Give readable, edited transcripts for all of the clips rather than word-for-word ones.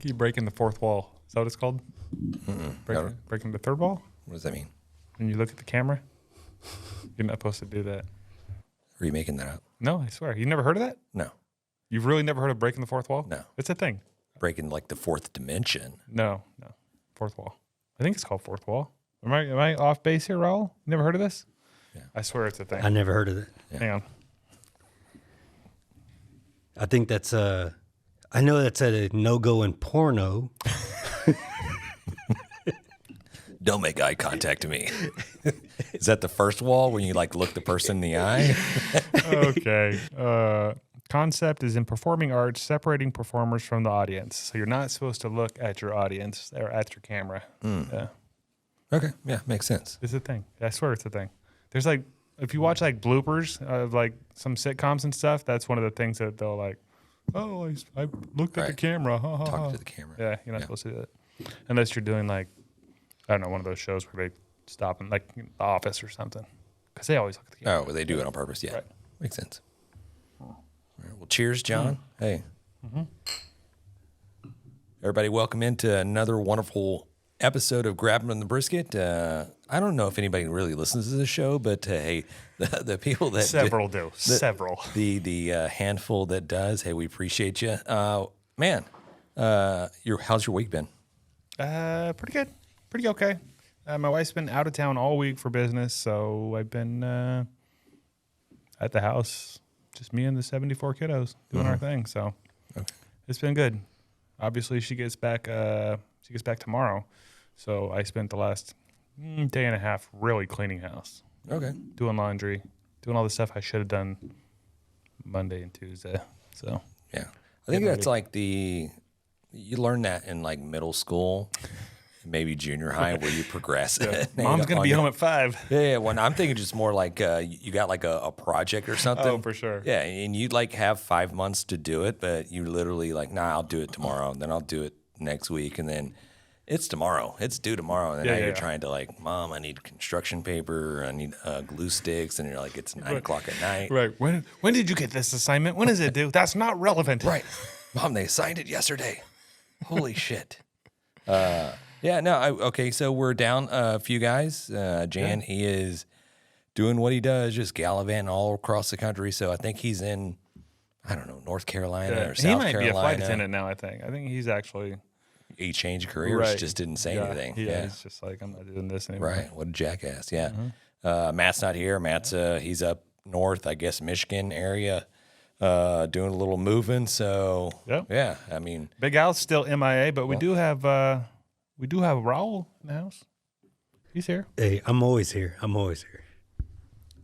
Keep breaking the fourth wall. Is that what it's called? Breaking the third wall? What does that mean? When you look at the camera, you're not supposed to do that. Are you making that up? No, I swear. You never heard of that? No. You've really never heard of breaking the fourth wall? No. It's a thing. Breaking like the fourth dimension. No. Fourth wall. I think it's called fourth wall. Am I off base here, Raul? You never heard of this? Yeah. I swear it's a thing. I never heard of it. Yeah. Hang on. I think that's I know that's a no-go in porno. Don't make eye contact to me. Is that the first wall when you like look the person in the eye? Okay. Concept is in performing arts, separating performers from the audience. So you're not supposed to look at your audience or at your camera. Yeah. Okay. Yeah, makes sense. It's a thing. I swear it's a thing. There's like, if you watch like bloopers of like some sitcoms and stuff, that's one of the things that they'll like, oh, I looked at the camera. Ha, ha, Talk ha. to the camera. Yeah, you're not supposed to do that. Unless you're doing like, I don't know, one of those shows where they stop in like The Office or something. Because they always look at the camera. Oh, well, they do it on purpose. Yeah. Right. Makes sense. All right, well, cheers, John. Hey. Everybody, welcome into another wonderful episode of Grabbing the Brisket. I don't know if anybody really listens to the show, but hey, the people that Several do. Several. The handful that does, hey, we appreciate you. Man, how's your week been? Pretty good. Pretty okay. My wife's been out of town all week for business, so I've been at the house, just me and the 74 kiddos doing our thing. So it's been good. Obviously, she gets back tomorrow, so I spent the last day and a half really cleaning house. Okay. Doing laundry, doing all the stuff I should have done Monday and Tuesday. So yeah, I think that's like you learn that in like middle school. Maybe junior high where you progress. Yeah. Mom's going to be home at 5. Yeah, well, I'm thinking just more like you got like a project or something. Oh, for sure. Yeah, and you'd like have 5 months to do it, but you literally like, nah, I'll do it tomorrow. Then I'll do it next week. And then it's tomorrow. It's due tomorrow. And now you're trying to like, Mom, I need construction paper. I need glue sticks. And you're like, it's 9 o'clock at night. Right. When did you get this assignment? When is it due? That's not relevant. Right. Mom, they assigned it yesterday. Holy shit. Yeah, no, okay, so we're down a few guys. Jan, he is doing what he does, just gallivanting all across the country. So I think he's in, I don't know, North Carolina or South Carolina. He might be a flight attendant now, I think. I think he's actually... He changed careers, just didn't say anything. Yeah, he's just like, I'm not doing this anymore. Right, what a jackass, yeah. Matt's not here. Matt's, he's up north, I guess, Michigan area, doing a little moving. So, yeah, I mean... Big Al's still MIA, but we do have Raul in the house. He's here. Hey, I'm always here.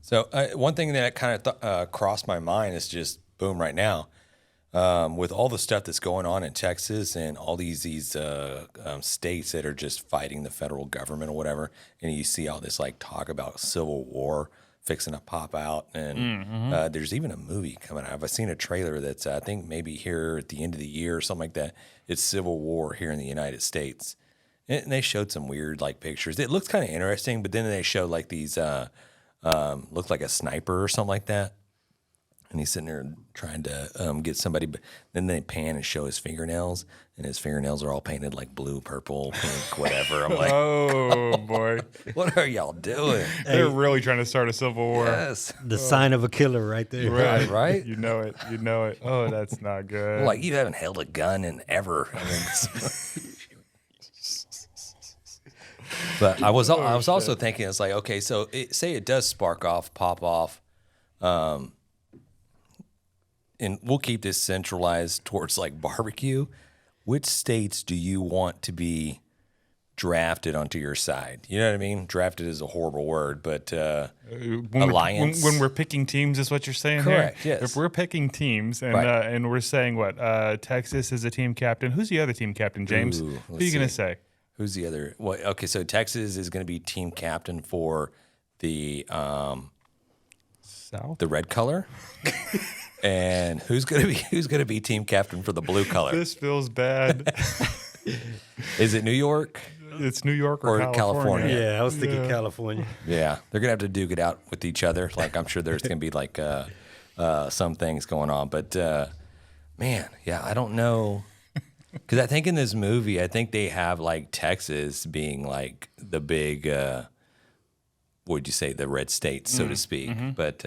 So one thing that kind of crossed my mind is just boom right now, with all the stuff that's going on in Texas and all these states that are just fighting the federal government or whatever, and you see all this like talk about civil war fixing to pop out, and there's even a movie coming out. I've seen a trailer that's I think maybe here at the end of the year or something like that. It's civil war here in the United States. And they showed some weird like pictures. It looks kind of interesting, but then they showed like these looked like a sniper or something like that. And he's sitting there trying to get somebody, but then they pan and show his fingernails, and his fingernails are all painted like blue, purple, pink, whatever. I'm like, oh boy, what are y'all doing? They're really trying to start a civil war. Yes, the sign of a killer right there. Right? You know it. Oh, that's not good. Well, like you haven't held a gun in ever. I mean, but I was also thinking, it's like, okay, so say it does pop off, and we'll keep this centralized towards like barbecue. Which states do you want to be drafted onto your side? You know what I mean? Drafted is a horrible word, but alliance. When we're picking teams, is what you're saying. Correct. Here? Yes. If we're picking teams and we're saying what Texas is a team captain. Who's the other team captain? James. Who are you gonna say? Who's the other? Well, okay, so Texas is going to be team captain for the South, the red color, and who's going to be team captain for the blue color? This feels bad. Is it New York? It's New York or California. Yeah, I was thinking California. Yeah, they're going to have to duke it out with each other. Like I'm sure there's going to be like some things going on, but man, yeah, I don't know. Because I think in this movie, I think they have like Texas being like the big, what would you say, the red state, so to speak. But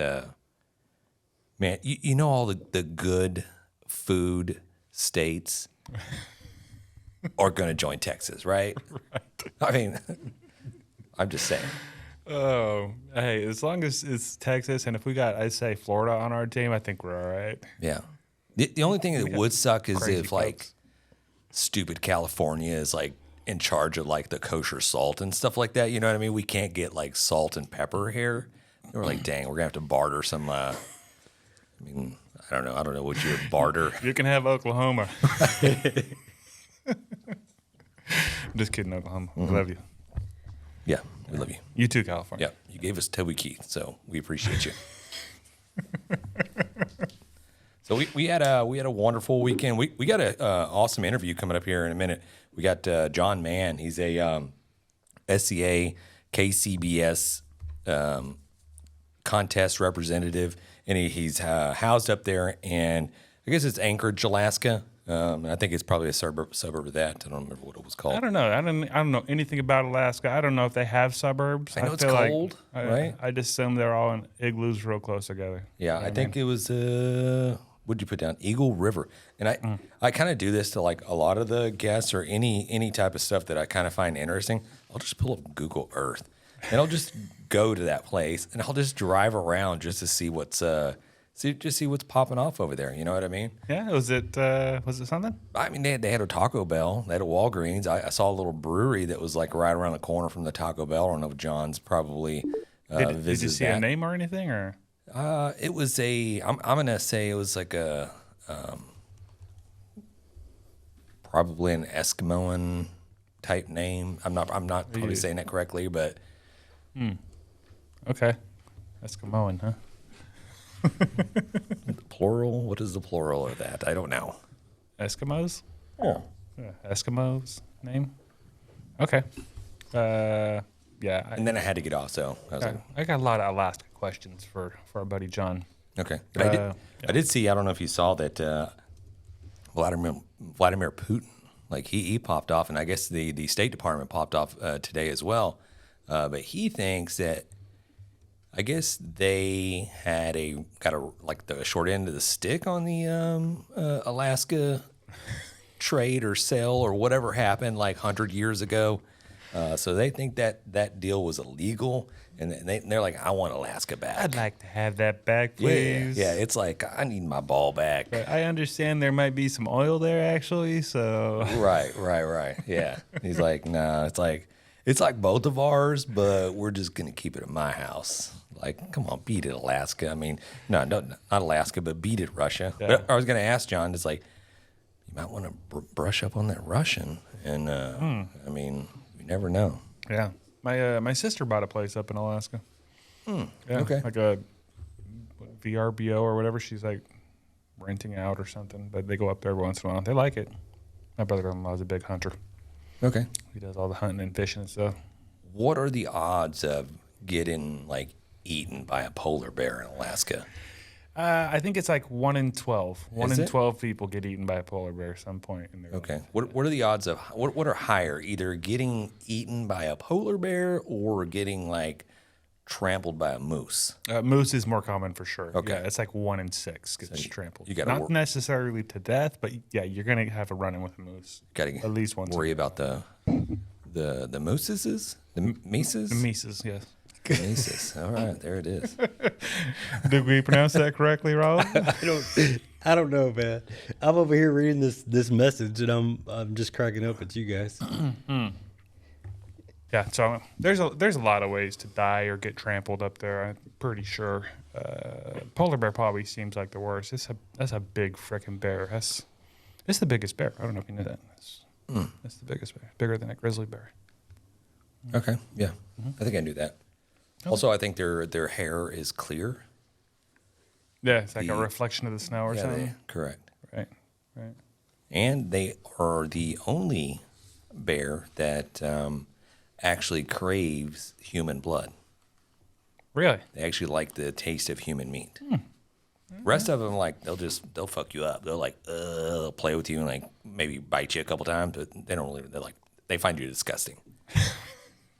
man, you know all the good food states are going to join Texas, right? I mean, I'm just saying. Oh, hey, as long as it's Texas, and if we got, I'd say Florida on our team, I think we're all right. Yeah. The only thing that would suck is crazy if like folks. stupid California is like in charge of like the kosher salt and stuff like that. You know what I mean? We can't get like salt and pepper here. And we're like, dang, we're gonna have to barter some. I mean, I don't know what you would barter. You can have Oklahoma. Just kidding, Oklahoma. We love you. Yeah, we love you. You too, California. Yeah, you gave us Toby Keith, so we appreciate you. So we had a wonderful weekend. We got an awesome interview coming up here in a minute. We got John Mann. He's a SCA KCBS contest representative, and he's housed up there, and I guess it's Anchorage, Alaska. And I think it's probably a suburb of that. I don't remember what it was called. I don't know. I don't know anything about Alaska. I don't know if they have suburbs. I know it's feel like cold, right? I just assume they're all in igloos real close together. Yeah, I think it was what'd you put down? Eagle River. And I kind of do this to like a lot of the guests or any type of stuff that I kind of find interesting. I'll just pull up Google Earth and I'll just go to that place and I'll just drive around just to see what's see what's popping off over there. You know what I mean? Yeah. Was it something? I mean, they had a Taco Bell, they had a Walgreens. I saw a little brewery that was like right around the corner from the Taco Bell. I don't know if John's probably Did you visited see that. a name or anything or? It was I'm gonna say it was like a probably an Eskimoan type name. I'm not probably saying that correctly, but Okay. Eskimoan, huh? plural. What is the plural of that? I don't know. Eskimos? Yeah. Yeah, Eskimos name? Okay. Yeah. And then I had to get off, so I was like, I got a lot of Alaska questions for our buddy John. okay. But I did see. I don't know if you saw that Vladimir Putin, like he popped off, and I guess the State Department popped off today as well. But he thinks that I guess they got like the short end of the stick on the Alaska trade or sale or whatever happened like 100 years ago. So they think that deal was illegal, and they're like, I want Alaska back. I'd like to have that back, please. Yeah, it's like I need my ball back. But I understand there might be some oil there actually, so Right. Yeah. He's like, no, it's like both of ours, but we're just gonna keep it at my house. Like, come on, beat it, Alaska. I mean, no, not Alaska, but beat it, Russia. Yeah. But I was gonna ask John, it's like, you might want to brush up on that Russian, and I mean, you never know. yeah. My sister bought a place up in Alaska. Yeah, Okay. like a VRBO or whatever. She's like renting out or something, but they go up there every once in a while. They like it. My brother-in-law is a big hunter. Okay. He does all the hunting and fishing and stuff. What are the odds of getting like eaten by a polar bear in Alaska? I think it's like 1 in 12. One Is in it? 12 people get eaten by a polar bear at some point in their life. Okay. What are the odds of what are higher? Either getting eaten by a polar bear or getting like trampled by a moose? Moose is more common for sure. Okay. Yeah, it's like 1 in 6 gets trampled. you gotta Not work- necessarily to death, but yeah, you're gonna have a run-in with a moose. Got to At least once. worry about the mooses, the mises, The Mises, yes. mises. All right, there it is. Did we pronounce that correctly, Rob? I don't know, man. I'm over here reading this message, and I'm just cracking up at you guys. Yeah, so there's a lot of ways to die or get trampled up there. I'm pretty sure. Polar bear probably seems like the worst. That's a big freaking bear. It's the biggest bear. I don't know if you knew that. That's the biggest bear. Bigger than a grizzly bear. Okay, yeah, I think I knew that. Also, I think their hair is clear. Yeah, it's like a reflection of the snow or something. Correct. Right. And they are the only bear that actually craves human blood. Really? They actually like the taste of human meat. Rest of them, like, they'll fuck you up. They'll like they'll play with you and like maybe bite you a couple times, but they don't really. They find you disgusting.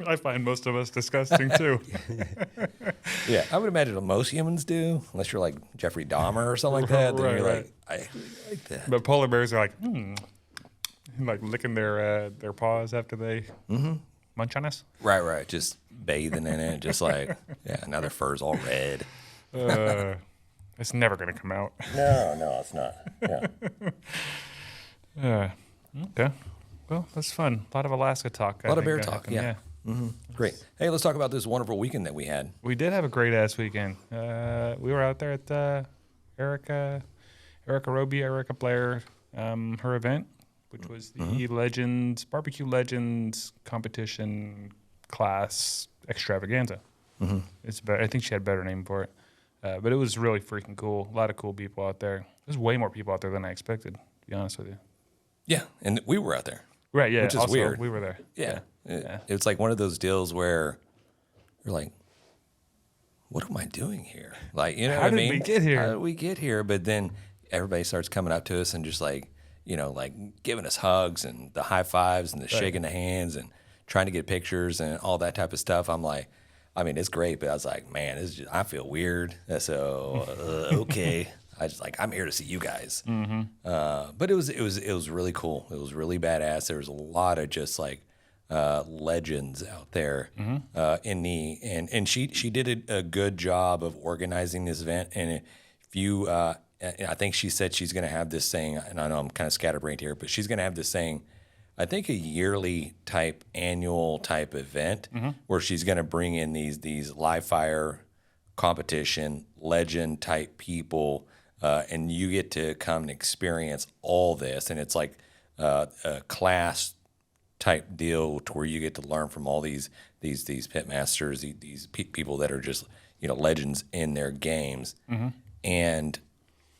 I find most of us disgusting too. Yeah, I would imagine most humans do, unless you're like Jeffrey Dahmer or something like that. Then Right, you're right. like, I like that. But polar bears are like, like licking their paws after they munch on us. Right. Just bathing in it, just like now their fur's all red. It's never gonna come out. No, it's not. Yeah. Okay. Well, that's fun. A lot of Alaska talk. A lot of bear talk. Yeah. Great. Hey, let's talk about this wonderful weekend that we had. We did have a great ass weekend. We were out there at Erica Blair, her event, which was the Legends BBQ Legends competition class extravaganza. It's better. I think she had a better name for it, but it was really freaking cool. A lot of cool people out there. There's way more people out there than I expected, to be honest with you. Yeah, and we were out there. Right. Yeah. Which is also, weird. We were there. Yeah. It's like one of those deals where you're like, what am I doing here? Like, you know what I mean? How did we get here? How did we get here? But then everybody starts coming up to us and just like, like giving us hugs and the high fives and the shaking the hands and trying to get pictures and all that type of stuff. I'm like, I mean, it's great, but I was like, man, I feel weird. So, okay. I'm here to see you guys. But it was really cool. It was really badass. There was a lot of just like legends out there and she did a good job of organizing this event. And if you, I think she said she's going to have this thing, and I know I'm kind of scatterbrained here, but she's going to have this thing, I think a yearly type, annual type event where she's going to bring in these live fire competition legend type people. And you get to come and experience all this, and it's like a class type deal to where you get to learn from all these pit masters, these people that are just legends in their games, and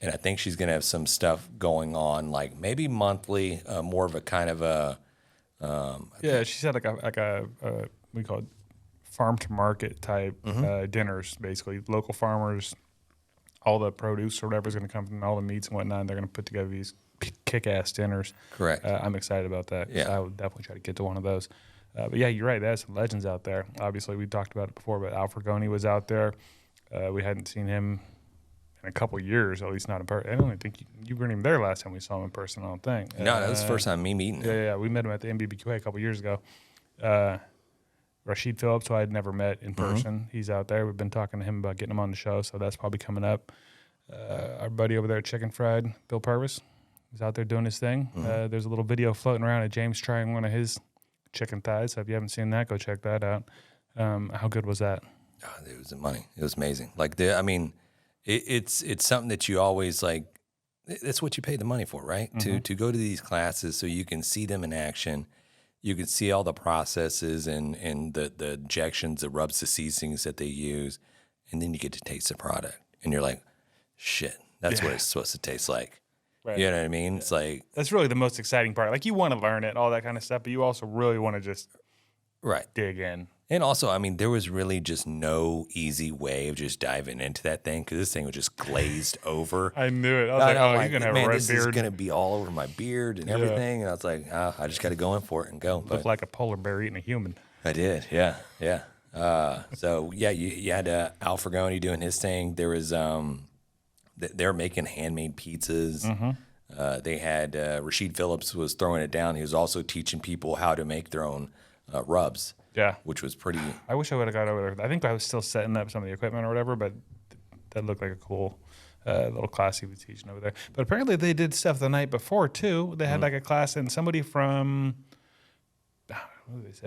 I think she's gonna have some stuff going on, like maybe monthly, more of a kind of a She said like a we call it farm to market type dinners, basically local farmers. All the produce or whatever is going to come from all the meats and whatnot. And they're going to put together these kick-ass dinners. Correct. I'm excited about that. Yeah. I would definitely try to get to one of those. But yeah, you're right. There's some legends out there. Obviously, we talked about it before, but Al Fragoni was out there. We hadn't seen him in a couple of years, at least not in person. I don't even think you weren't even there last time we saw him in person, I don't think. No, that was the first time me meeting him. Yeah. We met him at the NBBQA a couple of years ago. Rashid Phillips, who I had never met in person, he's out there. We've been talking to him about getting him on the show, so that's probably coming up. Our buddy over there at Chicken Fried, Bill Purvis, is out there doing his thing. There's a little video floating around of James trying one of his chicken thighs. So if you haven't seen that, go check that out. How good was that? Oh, it was money. It was amazing. Like it's something that you always like. That's what you pay the money for, right? To go to these classes so you can see them in action. You can see all the processes and the injections, the rubs, the seasonings that they use, and then you get to taste the product, and you're like, shit, that's what it's supposed to taste like. Right. You know what I mean? It's like that's really the most exciting part. Like you want to learn it, all that kind of stuff, but you also really want to just dig in. And also, I mean, there was really just no easy way of just diving into that thing because this thing was just glazed over. I knew it. I was like, oh, you're going to have a red this beard. is going to be all over my beard and everything. And I was like, I just got to go in for it and go. Looked like a polar bear eating a human. I did, yeah. So, yeah, you had Al Fragoni doing his thing. There was, they're making handmade pizzas. They had Rashid Phillips was throwing it down. He was also teaching people how to make their own rubs. Yeah. Which was pretty. I wish I would have got over there. I think I was still setting up some of the equipment or whatever, but that looked like a cool little class he was teaching over there. But apparently they did stuff the night before, too. They had like a class, and somebody from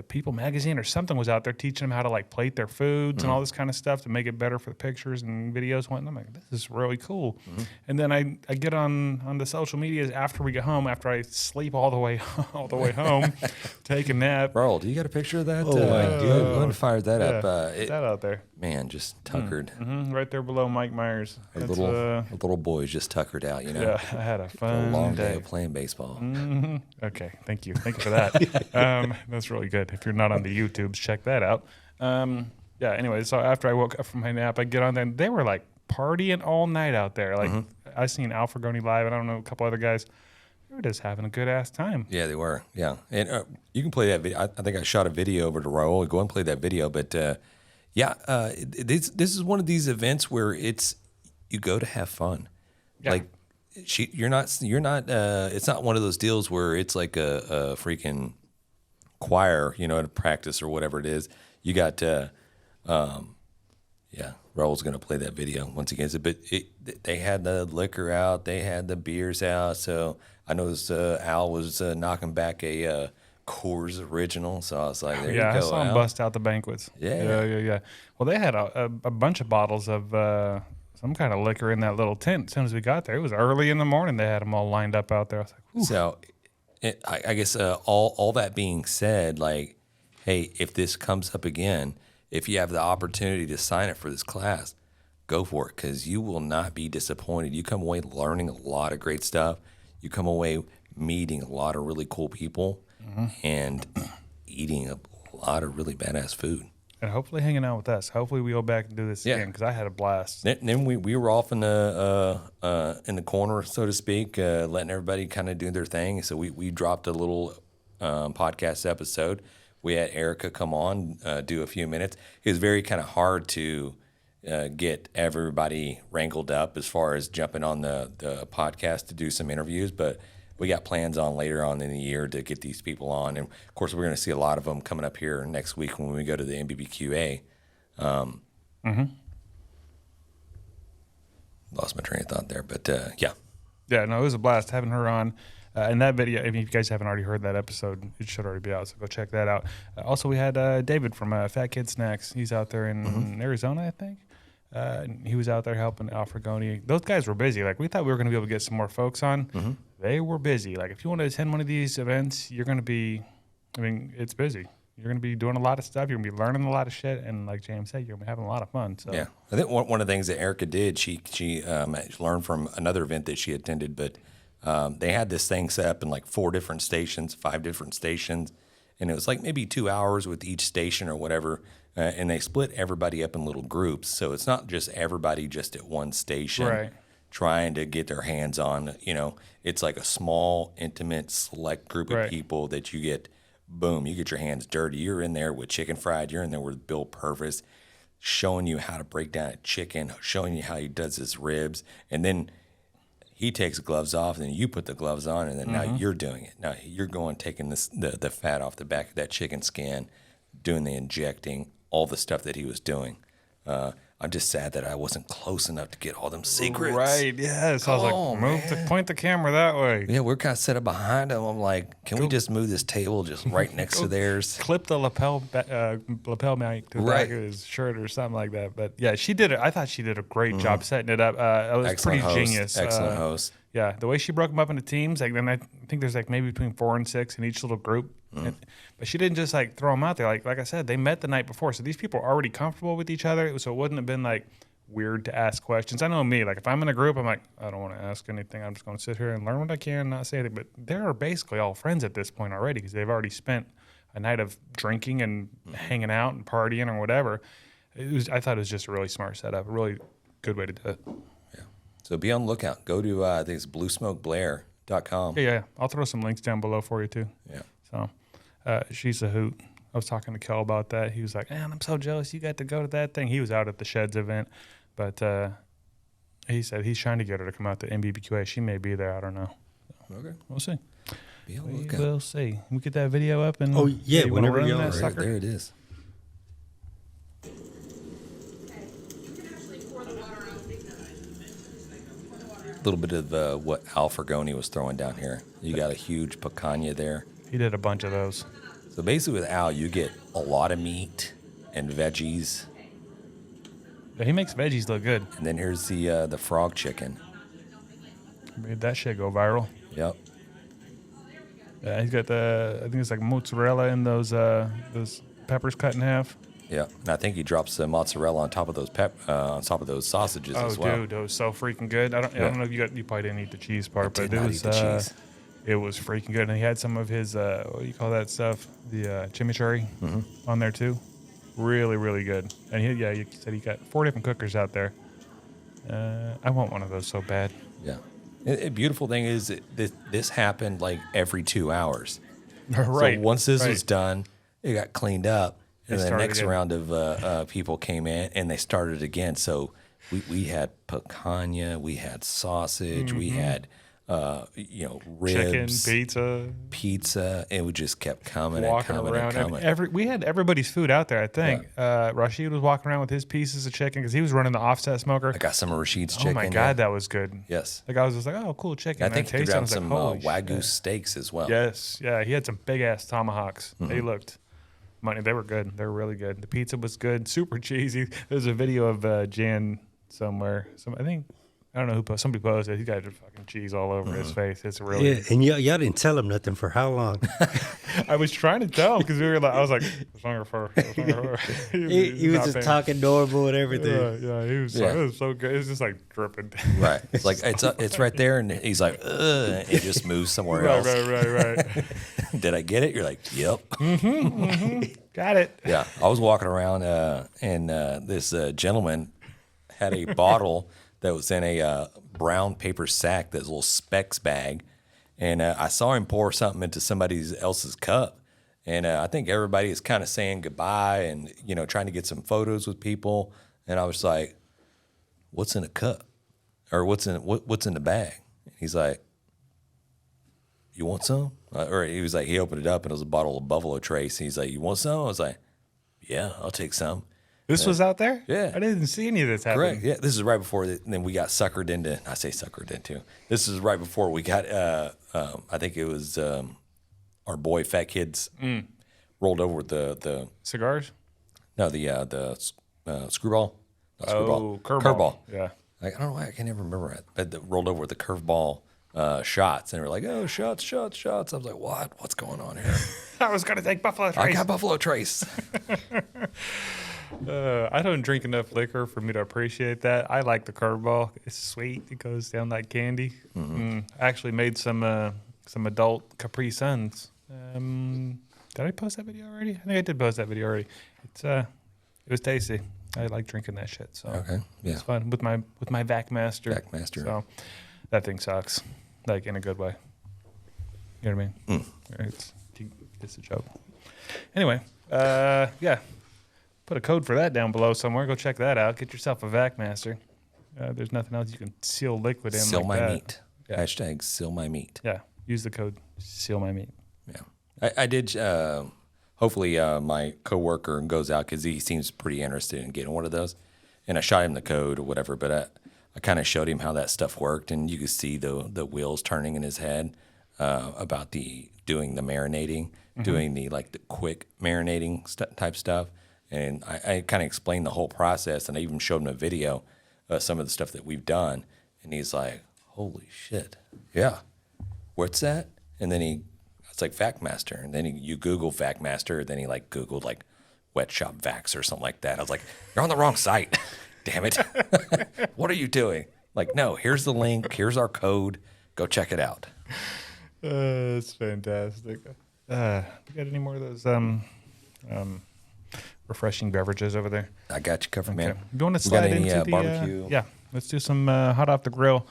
People Magazine or something was out there teaching them how to like plate their foods and all this kind of stuff to make it better for the pictures and videos. And I'm like, this is really cool. And then I get on the social medias after we get home, after I sleep all the way home, take a nap. Bro, do you got a picture of that? Oh, I do. Go ahead and fire that up. That out there. Man, just tuckered. Right there below Mike Myers. A little boy's just tuckered out, you know. Yeah, I had a fun A long day of playing baseball. Okay, thank you for that. That's really good. If you're not on the YouTubes, check that out. Yeah. Anyway, so after I woke up from my nap, I get on there, and they were like partying all night out there. Like Mm-hmm. I seen Al Fragoni live, and I don't know a couple other guys. They were just having a good ass time. Yeah, they were. Yeah, and you can play that video. I think I shot a video over to Raul. Go and play that video. But this is one of these events where you go to have fun. Yeah. Like you're not. It's not one of those deals where it's like a freaking choir, at a practice or whatever it is. You got. Raul's gonna play that video once he gets it. But they had the liquor out, they had the beers out. So I noticed Al was knocking back a Coors Original. So I was like, there you go, I saw him Al. bust out the banquets. Yeah. Well, they had a bunch of bottles of some kind of liquor in that little tent. As soon as we got there, it was early in the morning. They had them all lined up out there. I was like, "Ooh." So I guess all that being said, like, hey, if this comes up again, if you have the opportunity to sign up for this class, go for it, because you will not be disappointed. You come away learning a lot of great stuff. You come away meeting a lot of really cool people and eating a lot of really badass food. And hopefully hanging out with us. Hopefully we go back and do this again, because I had a blast. Then we were off in the corner, so to speak, letting everybody kind of do their thing. So we dropped a little podcast episode. We had Erica come on, do a few minutes. It was very kind of hard to get everybody wrangled up as far as jumping on the podcast to do some interviews, but we got plans on later on in the year to get these people on. And, of course, we're going to see a lot of them coming up here next week when we go to the NBBQA. Lost my train of thought there, but yeah. Yeah, no, it was a blast having her on. And that video, if you guys haven't already heard that episode, it should already be out, so go check that out. Also, we had David from Fat Kid Snacks. He's out there in Arizona, I think. And he was out there helping Al Fragoni. Those guys were busy. Like, we thought we were going to be able to get some more folks on. They were busy. Like, if you want to attend one of these events, you're going to be, it's busy. You're going to be doing a lot of stuff. You're going to be learning a lot of shit. And like James said, you're going to be having a lot of fun. So. Yeah. I think one of the things that Erica did, she learned from another event that she attended, but they had this thing set up in like 5 different stations, and it was like maybe 2 hours with each station or whatever, and they split everybody up in little groups. So it's not just everybody just at one station trying to get their hands on, it's like a small, intimate, select group of people that you get, boom, you get your hands dirty. You're in there with Chicken Fried. You're in there with Bill Purvis, showing you how to break down a chicken, showing you how he does his ribs, and then he takes the gloves off, and then you put the gloves on, and then now you're doing it. Now you're taking the fat off the back of that chicken skin, doing the injecting, all the stuff that he was doing. I'm just sad that I wasn't close enough to get all them secrets. Right, yeah. So I was like, point the camera that way. Yeah, we're kind of set up behind him. I'm like, can we just move this table just right next to theirs? Clip the lapel mic to the back of his shirt or something like that. But yeah, she did it. I thought she did a great job setting it up. It was Excellent pretty host. genius. Excellent host. Yeah, the way she broke them up into teams, like then I think there's like maybe between 4 and 6 in each little group. But she didn't just like throw them out there. Like I said, they met the night before, so these people are already comfortable with each other. So it wouldn't have been like weird to ask questions. I know me, like if I'm in a group, I'm like, I don't want to ask anything. I'm just going to sit here and learn what I can, not say anything. But they're basically all friends at this point already because they've already spent a night of drinking and hanging out and partying or whatever. I thought it was just a really smart setup, a really good way to do it. Yeah. So be on the lookout. Go to I think it's bluesmokeblair.com. Yeah. I'll throw some links down below for you too. Yeah. So she's a hoot. I was talking to Kel about that. He was like, man, I'm so jealous you got to go to that thing. He was out at the Sheds event, but he said he's trying to get her to come out to NBBQA. She may be there. I don't know. Okay. We'll see. Be on the lookout. We'll see. We get that video up and yeah, whenever you y'all that are sucker? There it is. A little bit of what Al Fragoni was throwing down here. You got a huge picanha there. He did a bunch of those. So basically with Al, you get a lot of meat and veggies. Yeah, he makes veggies look good. And then here's the frog chicken. Made that shit go viral. Yep. Yeah, he's got I think it's like mozzarella in those peppers cut in half. Yeah. And I think he drops the mozzarella on top of those on top of those sausages as well. Oh, dude, it was so freaking good. I don't know if you probably didn't eat the cheese part, but did not eat the cheese. It was freaking good. And he had some of his, what do you call that stuff? The chimichurri on there too. Really, really good. And he said he got 4 different cookers out there. I want one of those so bad. Yeah. The beautiful thing is that this happened like every 2 hours. Right. So once this right. was done, it got cleaned up, and the started next again. round of people came in, and they started again. So we had picanha, we had sausage, we had Chicken, ribs, pizza, and we just kept coming and walking coming around. and coming. We had everybody's food out there, I think. Rashid was walking around with his pieces of chicken because he was running the offset smoker. I got some of Rashid's Oh chicken. my God, that was good. Yes. Like I was just like, oh, cool chicken. I And think he tasted it, I grabbed was like, some holy Wagyu shit. steaks as well. Yes, yeah, he had some big ass tomahawks. They looked money. They were good. They were really good. The pizza was good, super cheesy. There's a video of Jan somewhere. I don't know who posted. Somebody posted. He got just fucking cheese all over his face. It's really. Yeah, and y'all didn't tell him nothing for how long? I was trying to tell him because we were like, I was like, "What's wrong with her?" He was just talking normal and everything. Yeah, he was. Yeah. It was so good. It was just like dripping. Right. It's like it's right there, and he's like, ugh, and it just moves somewhere Right, else. right. Did I get it? You're like, yep. Got it. Yeah. I was walking around, and this gentleman had a bottle that was in a brown paper sack, that little Specs bag, and I saw him pour something into somebody else's cup, and I think everybody is kind of saying goodbye and trying to get some photos with people, and I was like, "What's in a cup, or what's in the bag?" And he's like, "You want some?" Or he was like, he opened it up and it was a bottle of Buffalo Trace, and he's like, "You want some?" I was like, "Yeah, I'll take some." This was out there? Yeah. I didn't see any of this happen. Correct. Yeah, this is right before then we got suckered into. I say suckered into. This is right before we got. I think it was our boy Fat Kids rolled over with the Cigars? screwball. Not screwball. Curveball. Yeah. Like, I don't know why I can't even remember it. But rolled over with the curveball shots, and we're like, "Oh, shots!" I was like, "What? What's going on here?" I was going to take Buffalo Trace. I got Buffalo Trace. I don't drink enough liquor for me to appreciate that. I like the curveball. It's sweet. It goes down like candy. I actually made some adult Capri Suns. Did I post that video already? I think I did post that video already. It was tasty. I like drinking that shit. So Okay, yeah. it's fun with my VacMaster. VacMaster. So that thing sucks, like in a good way. You know what I mean? It's a joke. Anyway, yeah. Put a code for that down below somewhere. Go check that out. Get yourself a VacMaster. There's nothing else you can seal liquid in Seal like my that. meat. Yeah. Hashtag seal my meat. Yeah. Use the code seal my meat. Yeah. I did. Hopefully, my coworker goes out because he seems pretty interested in getting one of those. And I shot him the code or whatever, but I kind of showed him how that stuff worked, and you could see the wheels turning in his head about doing the marinating, doing the quick marinating type stuff. And I kind of explained the whole process, and I even showed him a video of some of the stuff that we've done. And he's like, "Holy shit, yeah, what's that?" And then it's like VacMaster. And then you Google VacMaster, then he Googled Wet Shop Vacs or something like that. I was like, "You're on the wrong site. Damn it. What are you doing?" Like, "No, here's the link. Here's our code. Go check it out." It's fantastic. You got any more of those refreshing beverages over there? I got you covered, man. Okay. You want to We got slide any into the barbecue? yeah, let's do some hot off the grill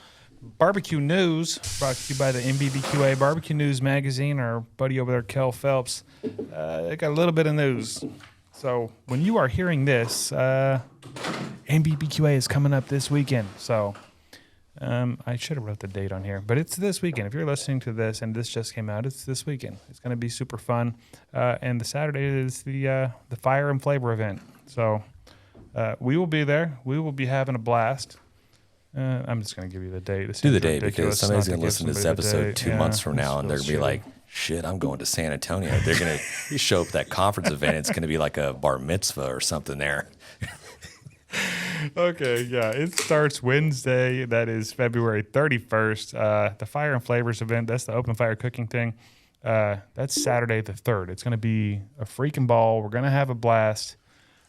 barbecue news. Brought to you by the NBBQA Barbecue News magazine. Our buddy over there, Kel Phelps, they got a little bit of news. So when you are hearing this, NBBQA is coming up this weekend. So I should have wrote the date on here, but it's this weekend. If you're listening to this and this just came out, it's this weekend. It's going to be super fun. And the Saturday is the Fire and Flavor event. So we will be there. We will be having a blast. I'm just going to give you the date. Do the date, because somebody's going to listen to this episode 2 months from now, and they're going to be like, "Shit, I'm going to San Antonio." They're going to show up at that conference event. It's going to be like a bar mitzvah or something there. Okay, yeah. It starts Wednesday. That is February 31st. The Fire and Flavors event, that's the open fire cooking thing. That's Saturday the 3rd. It's going to be a freaking ball. We're going to have a blast.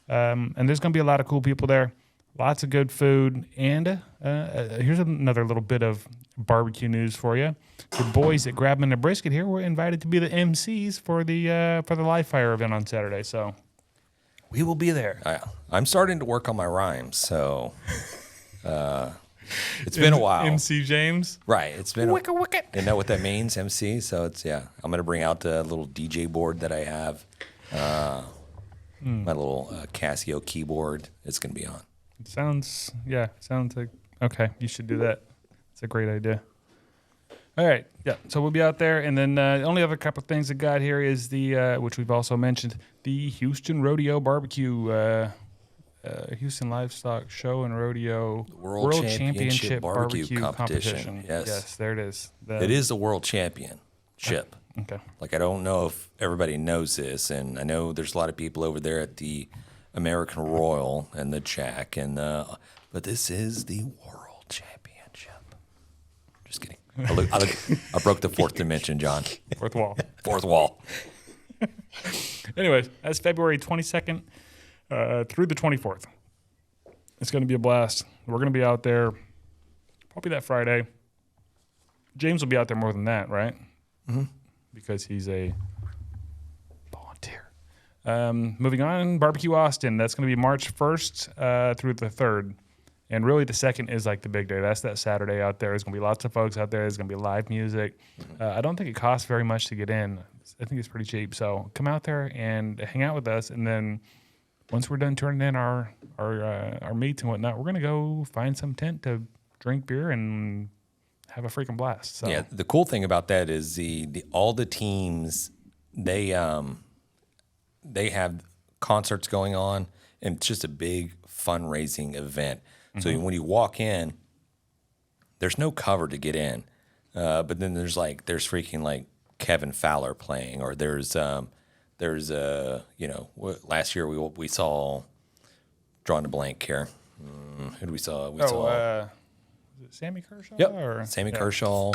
And there's going to be a lot of cool people there. Lots of good food. And here's another little bit of barbecue news for you. The boys at GRABTHEBRISKET here were invited to be the MCs for the live fire event on Saturday. So we will be there. I'm starting to work on my rhymes, so It's been a while. MC James. Right. It's been Wicka wicka. You know what that means, MC? So it's, I'm going to bring out the little DJ board that I have. My little Casio keyboard. It's going to be on. Sounds like, okay, you should do that. It's a great idea. All right. Yeah. So we'll be out there. And then the only other couple of things I got here is the, which we've also mentioned, the Houston Rodeo Barbecue, Houston Livestock Show and Rodeo World Championship Barbecue Competition. Yes, there it is. It is the World Championship. Okay. Like, I don't know if everybody knows this, and I know there's a lot of people over there at the American Royal and the Jack, and but this is the World Championship. Just kidding. I broke the fourth dimension, John. Fourth wall. Fourth wall. Anyways, that's February 22nd through the 24th. It's going to be a blast. We're going to be out there probably that Friday. James will be out there more than that, right? Mm-hmm. Because he's a volunteer. Moving on, Barbecue Austin. That's going to be March 1st through the 3rd. And really the 2nd is like the big day. That's that Saturday out there. There's going to be lots of folks out there. There's going to be live music. I don't think it costs very much to get in. I think it's pretty cheap. So come out there and hang out with us. And then once we're done turning in our meats and whatnot, we're going to go find some tent to drink beer and have a freaking blast. So. Yeah, the cool thing about that is all the teams, they have concerts going on, and it's just a big fundraising event. So when you walk in, there's no cover to get in, but then there's freaking like Kevin Fowler playing, or there's last year we saw, drawing a blank here. Who did we saw? Was it Sammy Kershaw? Yep, Sammy Kershaw.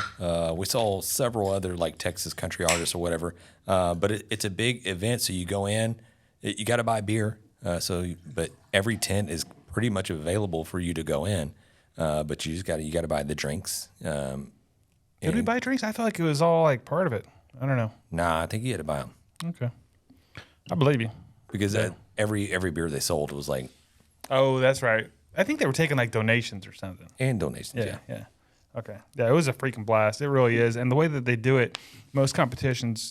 We saw several other like Texas country artists or whatever. But it's a big event, so you go in, you got to buy beer. But every tent is pretty much available for you to go in. But you got to buy the drinks. Did we buy drinks? I felt like it was all like part of it. I don't know. Nah, I think you had to buy them. Okay, I believe you. Because every beer they sold was like. Oh, that's right. I think they were taking like donations or something. And donations, yeah. Okay. Yeah, it was a freaking blast. It really is. And the way that they do it, most competitions,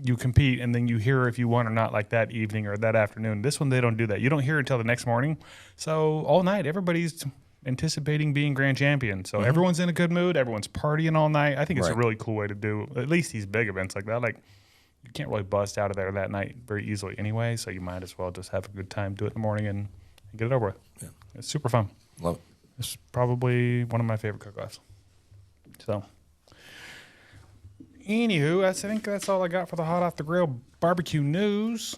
you compete and then you hear if you won or not like that evening or that afternoon. This one, they don't do that. You don't hear it until the next morning. So all night, everybody's anticipating being grand champion. So everyone's in a good mood. Everyone's partying all night. I think it's a really cool way to do at least these big events like that. Like, you can't really bust out of there that night very easily anyway. So you might as well just have a good time, do it in the morning and get it over with. Yeah. It's super fun. Love it. It's probably one of my favorite cook-offs. So, anywho, I think that's all I got for the Hot Off the Grill barbecue news.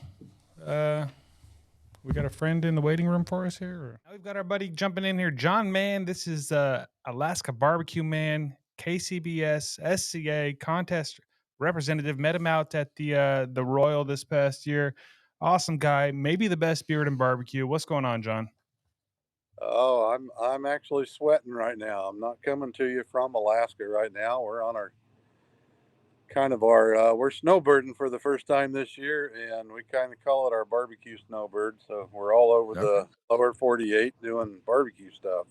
We got a friend in the waiting room for us here. Or? Now we've got our buddy jumping in here, John Mann. This is Alaska BBQ Man, KCBS, SCA contest representative. Met him out at the Royal this past year. Awesome guy, maybe the best beard in barbecue. What's going on, John? Oh, I'm actually sweating right now. I'm not coming to you from Alaska right now. We're on our we're snowbirding for the first time this year, and we kind of call it our barbecue snowbird. So we're all over the lower 48 doing barbecue stuff.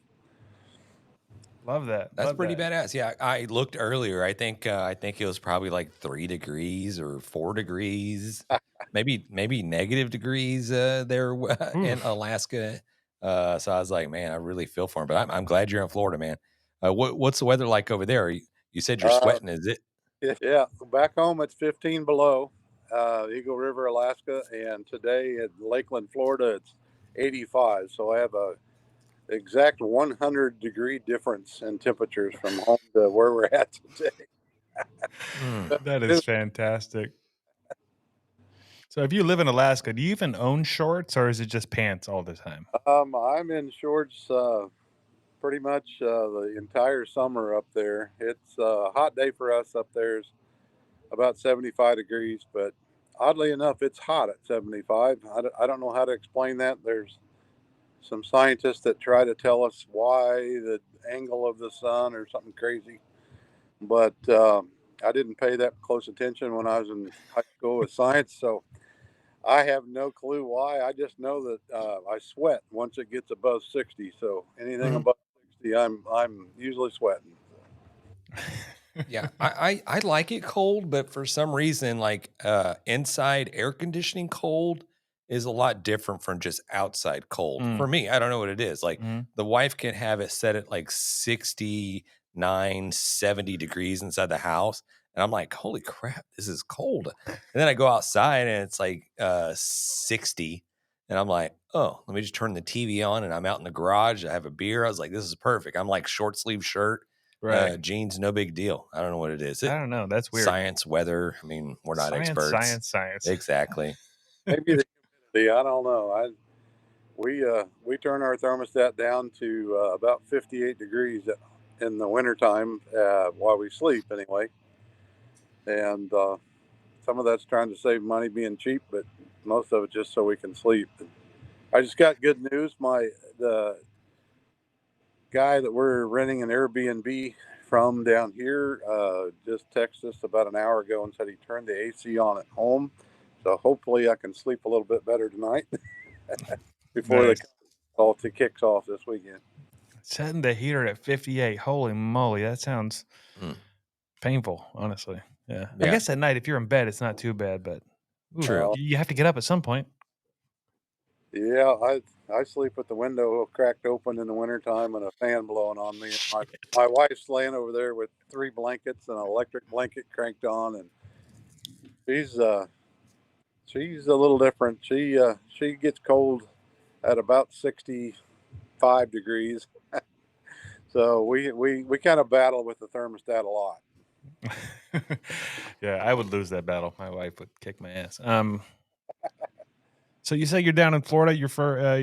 Love that. That's pretty badass. Yeah, I looked earlier. I think it was probably like 3 degrees or 4 degrees, maybe negative degrees there in Alaska. So I was like, man, I really feel for him. But I'm glad you're in Florida, man. What's the weather like over there? You said you're sweating. Is it? Yeah, back home it's 15 below, Eagle River, Alaska, and today at Lakeland, Florida, it's 85. So I have a exact 100-degree difference in temperatures from home to where we're at today. That is fantastic. So if you live in Alaska, do you even own shorts or is it just pants all the time? I'm in shorts pretty much the entire summer up there. It's a hot day for us up there. It's about 75 degrees, but oddly enough, it's hot at 75. I don't know how to explain that. There's some scientists that try to tell us why, the angle of the sun or something crazy, but I didn't pay that close attention when I was in high school with science, so I have no clue why. I just know that I sweat once it gets above 60, so anything above 60, I'm usually sweating. Yeah, I like it cold, but for some reason, like inside air conditioning cold is a lot different from just outside cold. For me, I don't know what it is. Like the wife can have it set at like 69, 70 degrees inside the house. And I'm like, holy crap, this is cold. And then I go outside and it's like 60. And I'm like, oh, let me just turn the TV on and I'm out in the garage. I have a beer. I was like, this is perfect. I'm like short sleeve shirt. Right. Jeans, no big deal. I don't know what it is. I don't know. That's weird. Science, weather. I mean, we're not experts. Science. Exactly. Maybe the humidity. I don't know. We turn our thermostat down to about 58 degrees in the wintertime while we sleep anyway. And some of that's trying to save money being cheap, but most of it just so we can sleep. I just got good news. The guy that we're renting an Airbnb from down here just texted us about an hour ago and said he turned the AC on at home. So hopefully I can sleep a little bit better tonight before Nice. the call kicks off this weekend. Setting the heater at 58. Holy moly, that sounds painful, honestly. Yeah. I Yeah. guess at night, if you're in bed, it's not too bad, but True. you have to get up at some point. Yeah, I sleep with the window cracked open in the wintertime and a fan blowing on me. My wife's laying over there with 3 blankets and an electric blanket cranked on, and she's a little different. She gets cold at about 65 degrees. So we kind of battle with the thermostat a lot. Yeah, I would lose that battle. My wife would kick my ass. So you say you're down in Florida. You're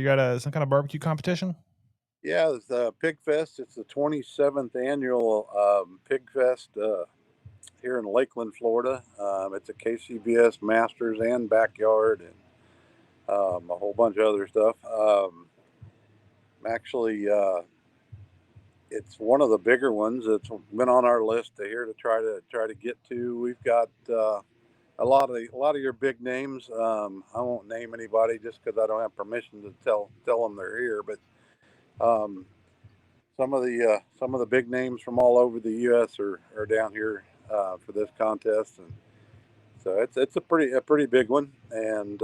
at some kind of barbecue competition? Yeah, it's the Pig Fest. It's the 27th annual Pig Fest here in Lakeland, Florida. It's a KCBS Masters and backyard and a whole bunch of other stuff. Actually, it's one of the bigger ones. It's been on our list here to try to get to. We've got a lot of your big names. I won't name anybody just because I don't have permission to tell them they're here. But some of the big names from all over the U.S. are down here for this contest, and so it's a pretty big one. And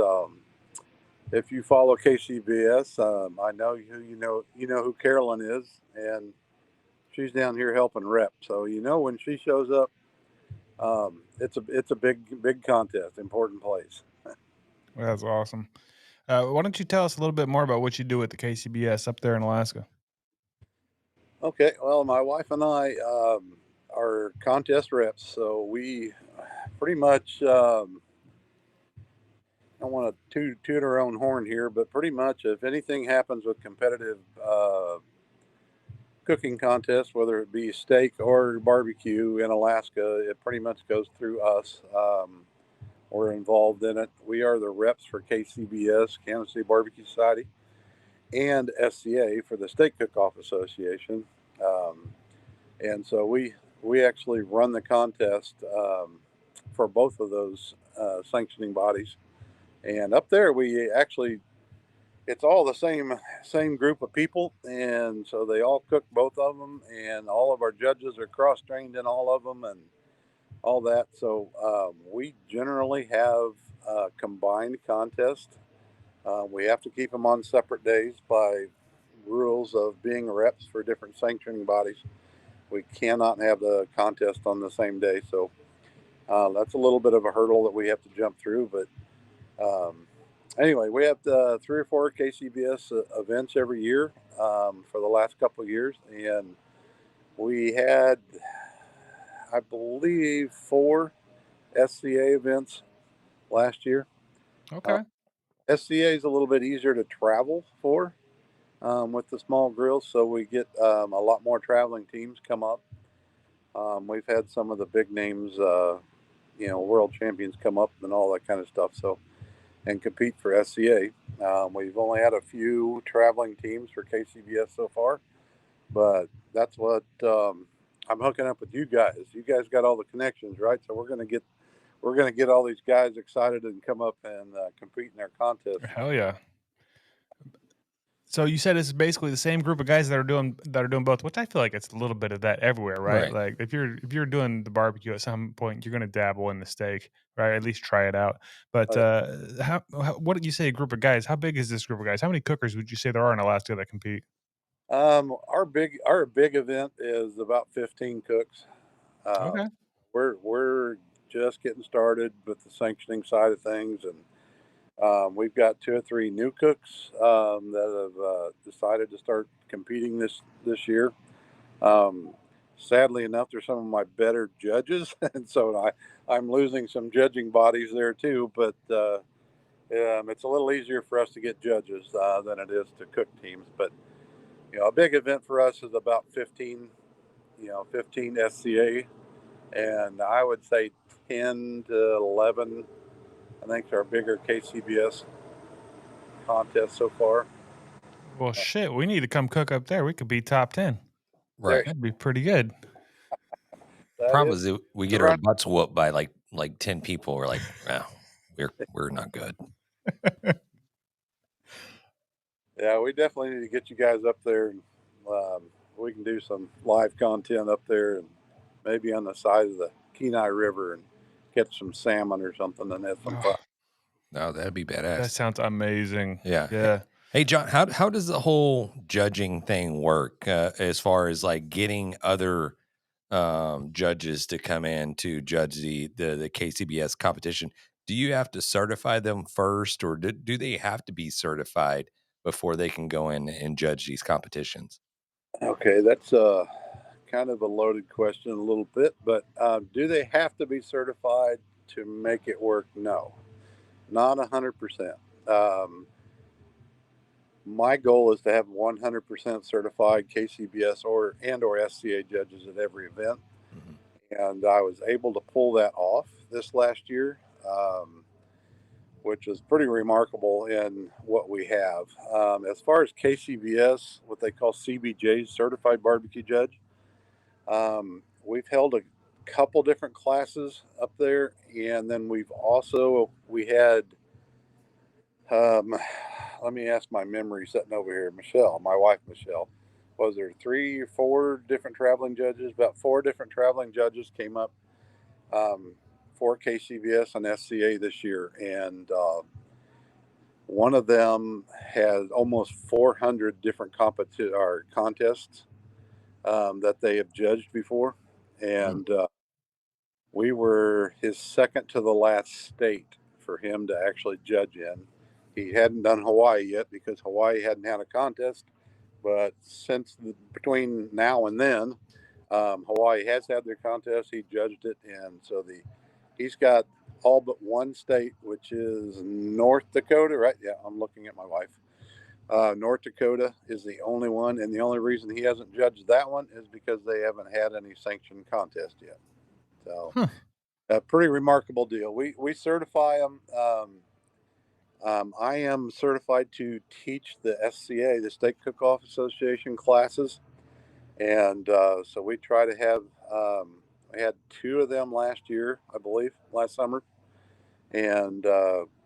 if you follow KCBS, I know who Carolyn is, and she's down here helping rep. So when she shows up, it's a big contest, important place. That's awesome. Why don't you tell us a little bit more about what you do at the KCBS up there in Alaska? Okay, well, my wife and I are contest reps, so we pretty much. I don't want to toot our own horn here, but pretty much if anything happens with competitive cooking contests, whether it be steak or barbecue in Alaska, it pretty much goes through us. We're involved in it. We are the reps for KCBS, Kansas City Barbecue Society, and SCA for the Steak Cook-Off Association. And so we actually run the contest for both of those sanctioning bodies. And up there, it's all the same group of people, and so they all cook both of them, and all of our judges are cross-trained in all of them and all that. So we generally have a combined contest. We have to keep them on separate days by rules of being reps for different sanctioning bodies. We cannot have the contest on the same day, so that's a little bit of a hurdle that we have to jump through. But anyway, we have 3 or 4 KCBS events every year for the last couple of years, and we had, I believe, 4 SCA events last year. Okay. SCA is a little bit easier to travel for with the small grills, so we get a lot more traveling teams come up. We've had some of the big names, world champions come up and all that kind of stuff. So, and compete for SCA. We've only had a few traveling teams for KCBS so far, but that's what I'm hooking up with you guys. You guys got all the connections, right? So we're gonna get all these guys excited and come up and compete in their contest. Hell yeah. So you said it's basically the same group of guys that are doing both, which I feel like it's a little bit of that everywhere, right? Right. Like if you're doing the barbecue at some point, you're gonna dabble in the steak, right? At least try it out. But what did you say? A group of guys? How big is this group of guys? How many cookers would you say there are in Alaska that compete? Our big event is about 15 cooks. Um, Okay. we're just getting started with the sanctioning side of things, and we've got 2 or 3 new cooks that have decided to start competing this year. Um, Sadly enough, they're some of my better judges, and so I'm losing some judging bodies there too. But it's a little easier for us to get judges than it is to cook teams. But a big event for us is about 15, 15 SCA, and I would say 10 to 11. I think are bigger KCBS contests so far. Well, shit, we need to come cook up there. We could be top 10. There, Right. That'd be pretty good. that Problem is is that we the get our run. butts whooped by like 10 people. We're like, well, we're not good. Yeah, we definitely need to get you guys up there, and we can do some live content up there, and maybe on the side of the Kenai River and catch some salmon or something, and have some fun. Oh, No, that'd be that badass. sounds amazing. Yeah. Yeah. Hey, John, how does the whole judging thing work as far as like getting other judges to come in to judge the KCBS competition? Do you have to certify them first, or do they have to be certified before they can go in and judge these competitions? Okay, that's kind of a loaded question a little bit, but do they have to be certified to make it work? No, not 100%. Um, my goal is to have 100% certified KCBS or SCA judges at every event, Mhm. and I was able to pull that off this last year, which is pretty remarkable in what we have. As far as KCBS, what they call CBJ, Certified Barbecue Judge, we've held a couple different classes up there, and then we had. Um, Let me ask my memory sitting over here, Michelle, my wife Michelle. Was there 3 or 4 different traveling judges? About 4 different traveling judges came up for KCBS and SCA this year, and one of them has almost 400 different contests that they have judged before, Mm. and we were his second to the last state for him to actually judge in. He hadn't done Hawaii yet because Hawaii hadn't had a contest, but between now and then, Hawaii has had their contest. He judged it, and so he's got all but one state, which is North Dakota. Right? Yeah, I'm looking at my wife. North Dakota is the only one, and the only reason he hasn't judged that one is because they haven't had any sanctioned contest yet. So Huh. a pretty remarkable deal. We certify them. I am certified to teach the SCA, the State Cook-Off Association classes, and so we try to have. We had 2 of them last year, I believe, last summer, and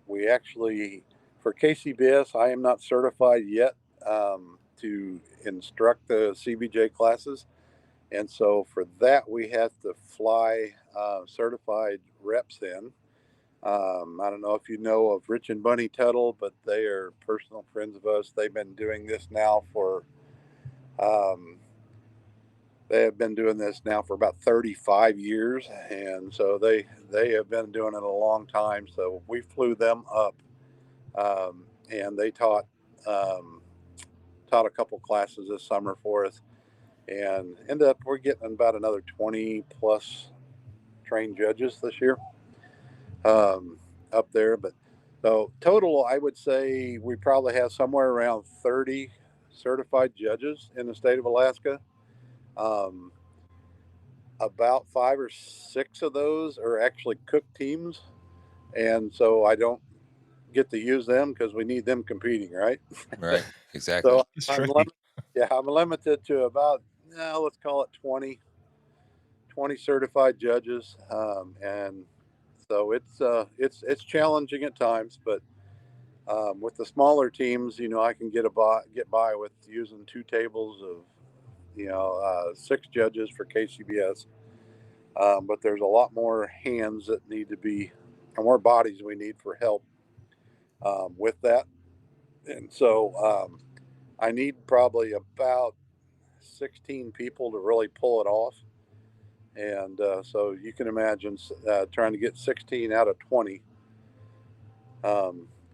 we actually for KCBS, I am not certified yet to instruct the CBJ classes. And so for that, we have to fly certified reps in. I don't know if you know of Rich and Bunny Tuttle, but they are personal friends of us. Um, they have been doing this now for about 35 years, and so they have been doing it a long time. So we flew them up, and they taught a couple classes this summer for us, and we're getting about another 20 plus trained judges this year up there. But so total, I would say we probably have somewhere around 30 certified judges in the state of Alaska. Um, about 5 or 6 of those are actually cook teams, and so I don't get to use them because we need them competing, right? Right. Exactly. So It's I'm tricky. limited. Yeah, I'm limited to about let's call it 20 certified judges, and so it's challenging at times, but With the smaller teams, I can get by with using 2 tables of 6 judges for KCBS. But there's a lot more hands that need to be, and more bodies we need for help with that. And so I need probably about 16 people to really pull it off. And so you can imagine trying to get 16 out of 20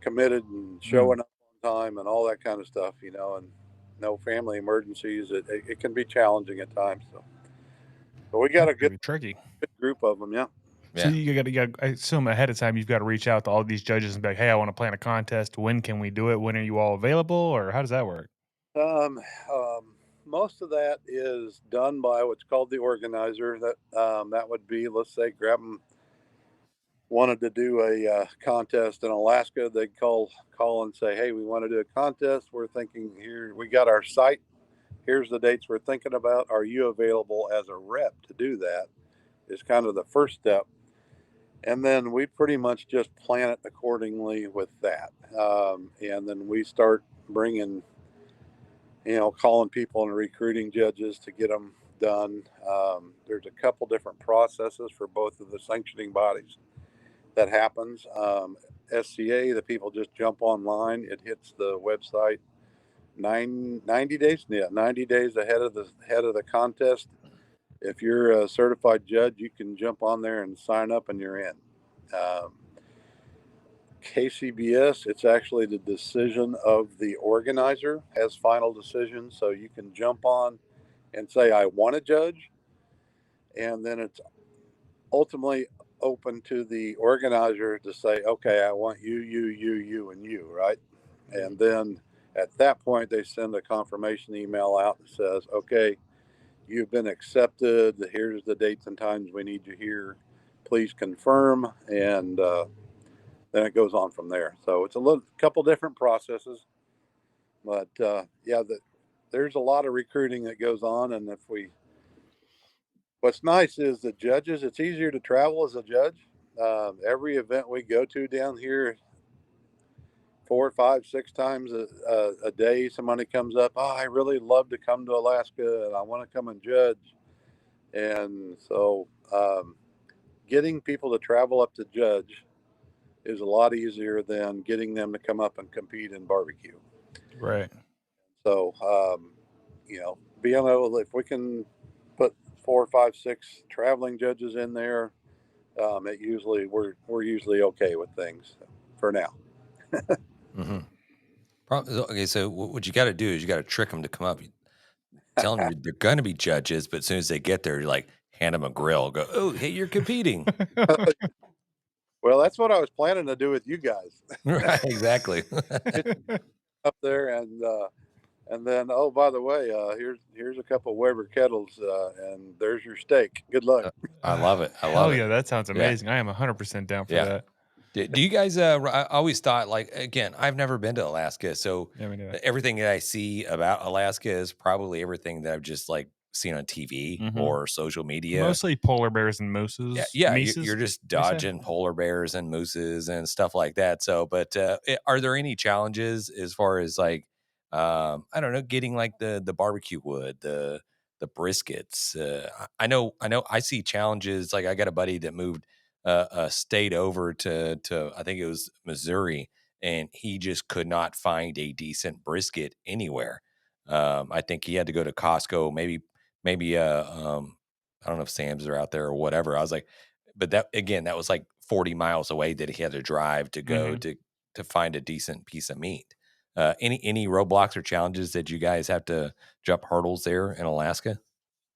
committed and showing up on time and all that kind of stuff, and no family emergencies. It can be challenging at times. So, but we got a Pretty tricky. good group of them. Yeah. So you got to, I assume ahead of time, you've got to reach out to all these judges and be like, hey, I want to plan a contest. When can we do it? When are you all available? Or how does that work? Most of that is done by what's called the organizer. That would be, let's say, wanted to do a contest in Alaska. They'd call and say, hey, we want to do a contest. We're thinking here, we got our site. Here's the dates we're thinking about. Are you available as a rep to do that? Is kind of the first step. And then we pretty much just plan it accordingly with that. And then we start bringing, calling people and recruiting judges to get them done. There's a couple different processes for both of the sanctioning bodies that happens. SCA, the people just jump online. It hits the website 90 days. Yeah, 90 days ahead of the contest. If you're a certified judge, you can jump on there and sign up, and you're in. KCBS, it's actually the decision of the organizer, has final decision. So you can jump on and say, I want to judge. And then it's ultimately open to the organizer to say, okay, I want you, and you, right? And then at that point, they send a confirmation email out that says, okay, you've been accepted. Here's the dates and times we need you here. Please confirm. And then it goes on from there. So it's a couple different processes. But there's a lot of recruiting that goes on. And what's nice is the judges, it's easier to travel as a judge. Every event we go to down here, 4, 5, 6 times a day, somebody comes up, oh, I really love to come to Alaska and I want to come and judge. And so getting people to travel up to judge is a lot easier than getting them to come up and compete in barbecue. Right. So, being able, if we can put 4, 5, 6 traveling judges in there, we're usually okay with things for now. Mm-hmm. Okay, so what you got to do is you got to trick them to come up. You tell them they're going to be judges, but as soon as they get there, you're like, hand them a grill. Go, oh, hey, you're competing. Well, that's what I was planning to do with you guys. Right, exactly. Up there, and then, oh, by the way, here's a couple Weber kettles, and there's your steak. Good luck. I love it. I love Hell it. yeah, that sounds amazing. I am 100% down for that. Do you guys? I always thought, like, again, I've never been to Alaska, so everything that I see about Alaska is probably everything that I've just like seen on TV or social media. Mostly polar bears and mooses. Yeah, you're just dodging polar bears and mooses and stuff like that. So, but are there any challenges as far as like, I don't know, getting like the barbecue wood, the briskets? I know. I see challenges. Like I got a buddy that moved a state over to I think it was Missouri, and he just could not find a decent brisket anywhere. I think he had to go to Costco, maybe I don't know if Sam's are out there or whatever. I was like, but that was like 40 miles away that he had to drive to go to find a decent piece of meat. Any roadblocks or challenges that you guys have to jump hurdles there in Alaska?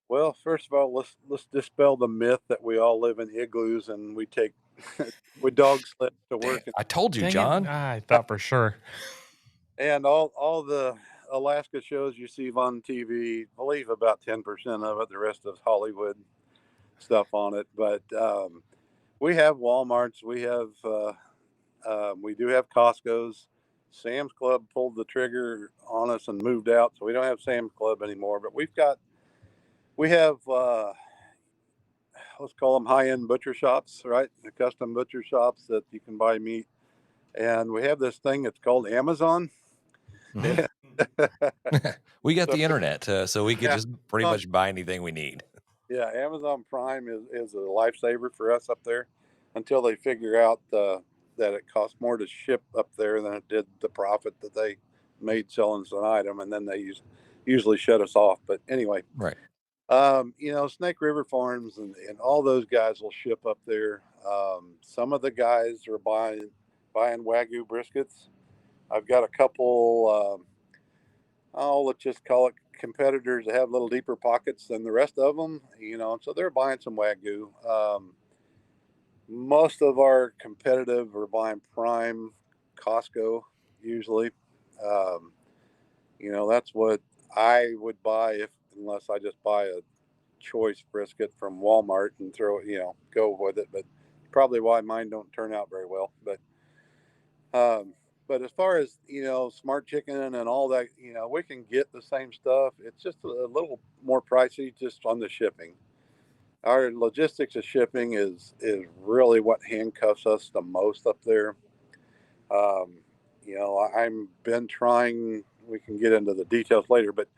Well, first of all, let's dispel the myth that we all live in igloos and we take we dog sled to work. I told you, Dang John. I thought for sure. And all the Alaska shows you see on TV, believe about 10% of it. The rest is Hollywood stuff on it. But we have Walmarts. We do have Costco's. Sam's Club pulled the trigger on us and moved out, so we don't have Sam's Club anymore. But we have let's call them high-end butcher shops, right? The custom butcher shops that you can buy meat and we have this thing that's called Amazon. Mhm. We got So the internet, so we could yeah, just pretty much buy anything we need. yeah, Amazon Prime is a lifesaver for us up there until they figure out that it costs more to ship up there than it did the profit that they made selling an item, and then they usually shut us off. But anyway, Right. Snake River Farms and all those guys will ship up there. Some of the guys are buying Wagyu briskets. I've got a couple. Let's just call it competitors that have a little deeper pockets than the rest of them. So they're buying some Wagyu. Most of our competitive are buying Prime, Costco usually. Um, that's what I would buy unless I just buy a choice brisket from Walmart and throw it, go with it. But probably why mine don't turn out very well. Um, but as far as smart chicken and all that, we can get the same stuff. It's just a little more pricey just on the shipping. Our logistics of shipping is really what handcuffs us the most up there. I'm been trying. We can get into the details later, but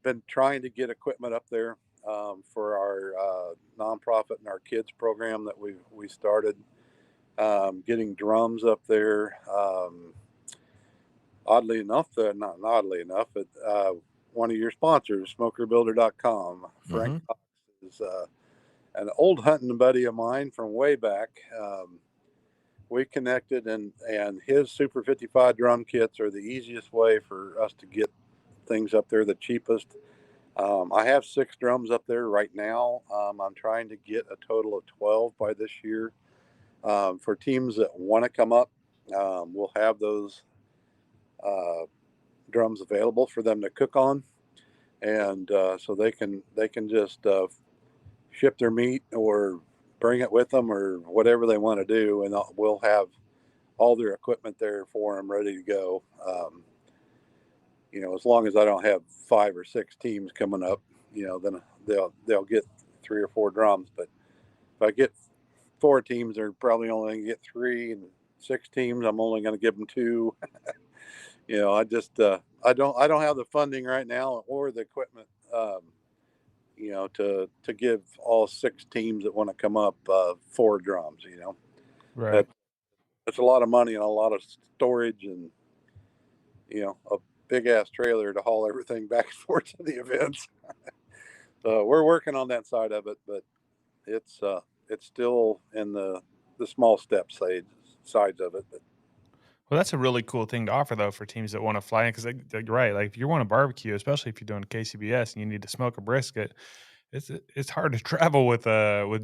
been trying to get equipment up there for our nonprofit and our kids program that we started. Getting drums up there. Oddly enough, not oddly enough, but one of your sponsors, SmokerBuilder.com, Frank Mhm. Cox, is an old hunting buddy of mine from way back. We connected, and his Super 55 drum kits are the easiest way for us to get things up there, the cheapest. I have 6 drums up there right now. I'm trying to get a total of 12 by this year. For teams that want to come up, we'll have those uh, drums available for them to cook on, and so they can just ship their meat or bring it with them or whatever they want to do, and we'll have all their equipment there for them ready to go. As long as I don't have 5 or 6 teams coming up, then they'll get 3 or 4 drums. But if I get 4 teams, they're probably only going to get 3, and 6 teams, I'm only going to give them 2. I don't have the funding right now or the equipment, to give all 6 teams that want to come up 4 drums. Right. That that's a lot of money and a lot of storage and a big ass trailer to haul everything back and forth to the events. So we're working on that side of it, but it's still in the small step sides of it. But Well, that's a really cool thing to offer though for teams that want to fly in because you're right. Like if you want to barbecue, especially if you're doing KCBS and you need to smoke a brisket, it's hard to travel with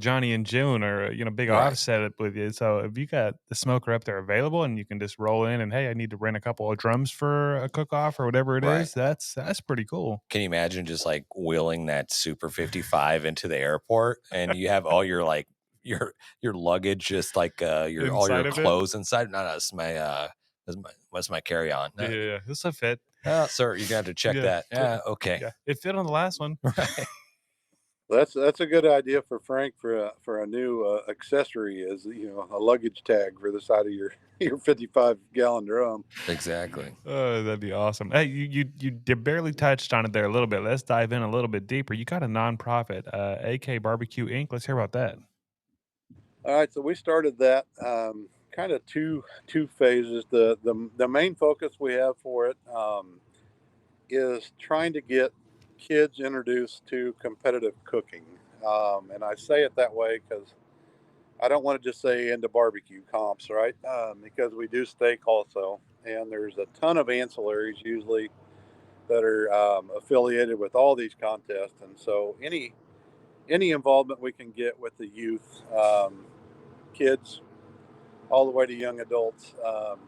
Johnny and June or big Right. offset it with you. So if you got the smoker up there available and you can just roll in and hey, I need to rent a couple of drums for a cook off or whatever it Right. is, that's pretty cool. Can you imagine just like wheeling that Super 55 into the airport and you have all your like your luggage just like your all your Inside of it, clothes inside? No, that's what's my carry on? yeah, this will fit. Sir, you're gonna have to check Yeah, that. Yeah, okay. yeah, it fit on the last one. Right. that's a good idea for Frank for a new accessory, is a luggage tag for the side of your your 55-gallon drum. Exactly. Oh, that'd be awesome. Hey, you barely touched on it there a little bit. Let's dive in a little bit deeper. You got a nonprofit, AK Barbecue Inc. Let's hear about that. All right, so we started that kind of two phases. The main focus we have for it is trying to get kids introduced to competitive cooking, and I say it that way because I don't want to just say into barbecue comps, right? Because we do steak also, and there's a ton of ancillaries usually that are affiliated with all these contests, and so any involvement we can get with the youth, kids, all the way to young adults,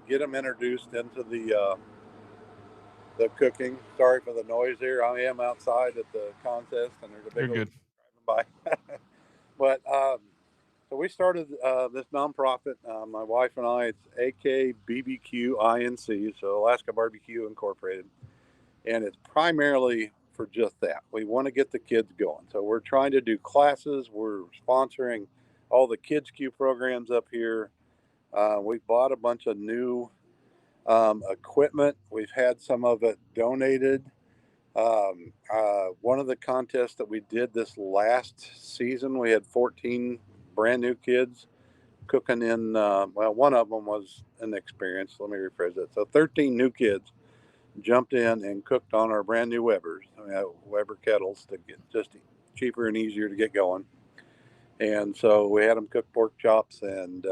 get them introduced into the cooking. Sorry for the noise here. I am outside at the contest, and there's a You're big old good. driving by. But so we started this nonprofit. My wife and I. It's AK BBQ Inc. So Alaska BBQ Incorporated, and it's primarily for just that. We want to get the kids going. So we're trying to do classes. We're sponsoring all the Kids Q programs up here. We bought a bunch of new equipment. We've had some of it donated. One of the contests that we did this last season, we had 14 brand new kids cooking in. Well, one of them was an experience. Let me rephrase that. So 13 new kids jumped in and cooked on our brand new Webers, Weber kettles to get just cheaper and easier to get going. And so we had them cook pork chops and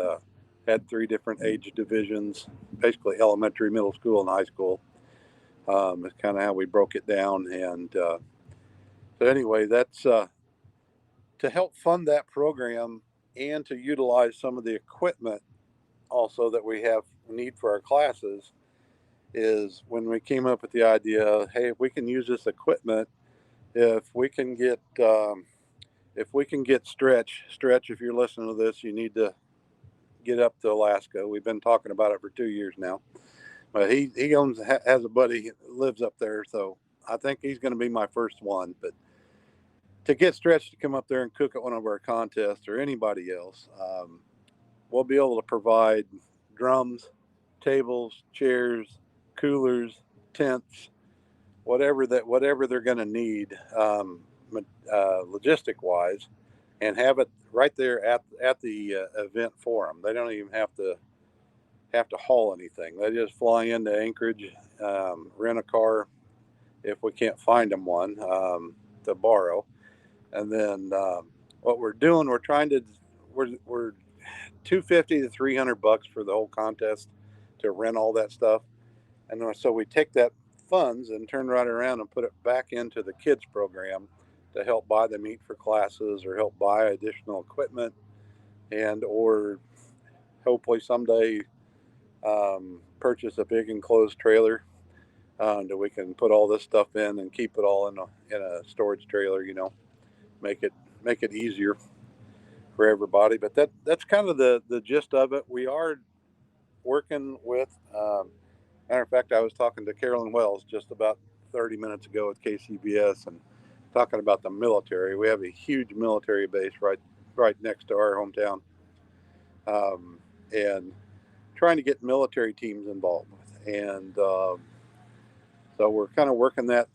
had 3 different age divisions, basically elementary, middle school, and high school. It's kind of how we broke it down. And so anyway, that's to help fund that program and to utilize some of the equipment also that we need for our classes. Is when we came up with the idea, hey, if we can use this equipment, if we can get Stretch, if you're listening to this, you need to get up to Alaska. We've been talking about it for 2 years now, but he has a buddy that lives up there, so I think he's going to be my first one. But to get Stretch to come up there and cook at one of our contests or anybody else, we'll be able to provide drums, tables, chairs, coolers, tents, whatever they're going to need, logistic wise, and have it right there at the event for them. They don't even have to haul anything. They just fly into Anchorage, rent a car if we can't find them one to borrow, and then what we're doing, we're $250 to $300 for the whole contest to rent all that stuff. And so we take that funds and turn right around and put it back into the kids program to help buy the meat for classes or help buy additional equipment, and or hopefully someday purchase a big enclosed trailer that we can put all this stuff in and keep it all in a storage trailer. Make it easier for everybody. But that's kind of the gist of it. We are working with. Matter of fact, I was talking to Carolyn Wells just about 30 minutes ago at KCBS and talking about the military. We have a huge military base right next to our hometown, and trying to get military teams involved. And so we're kind of working that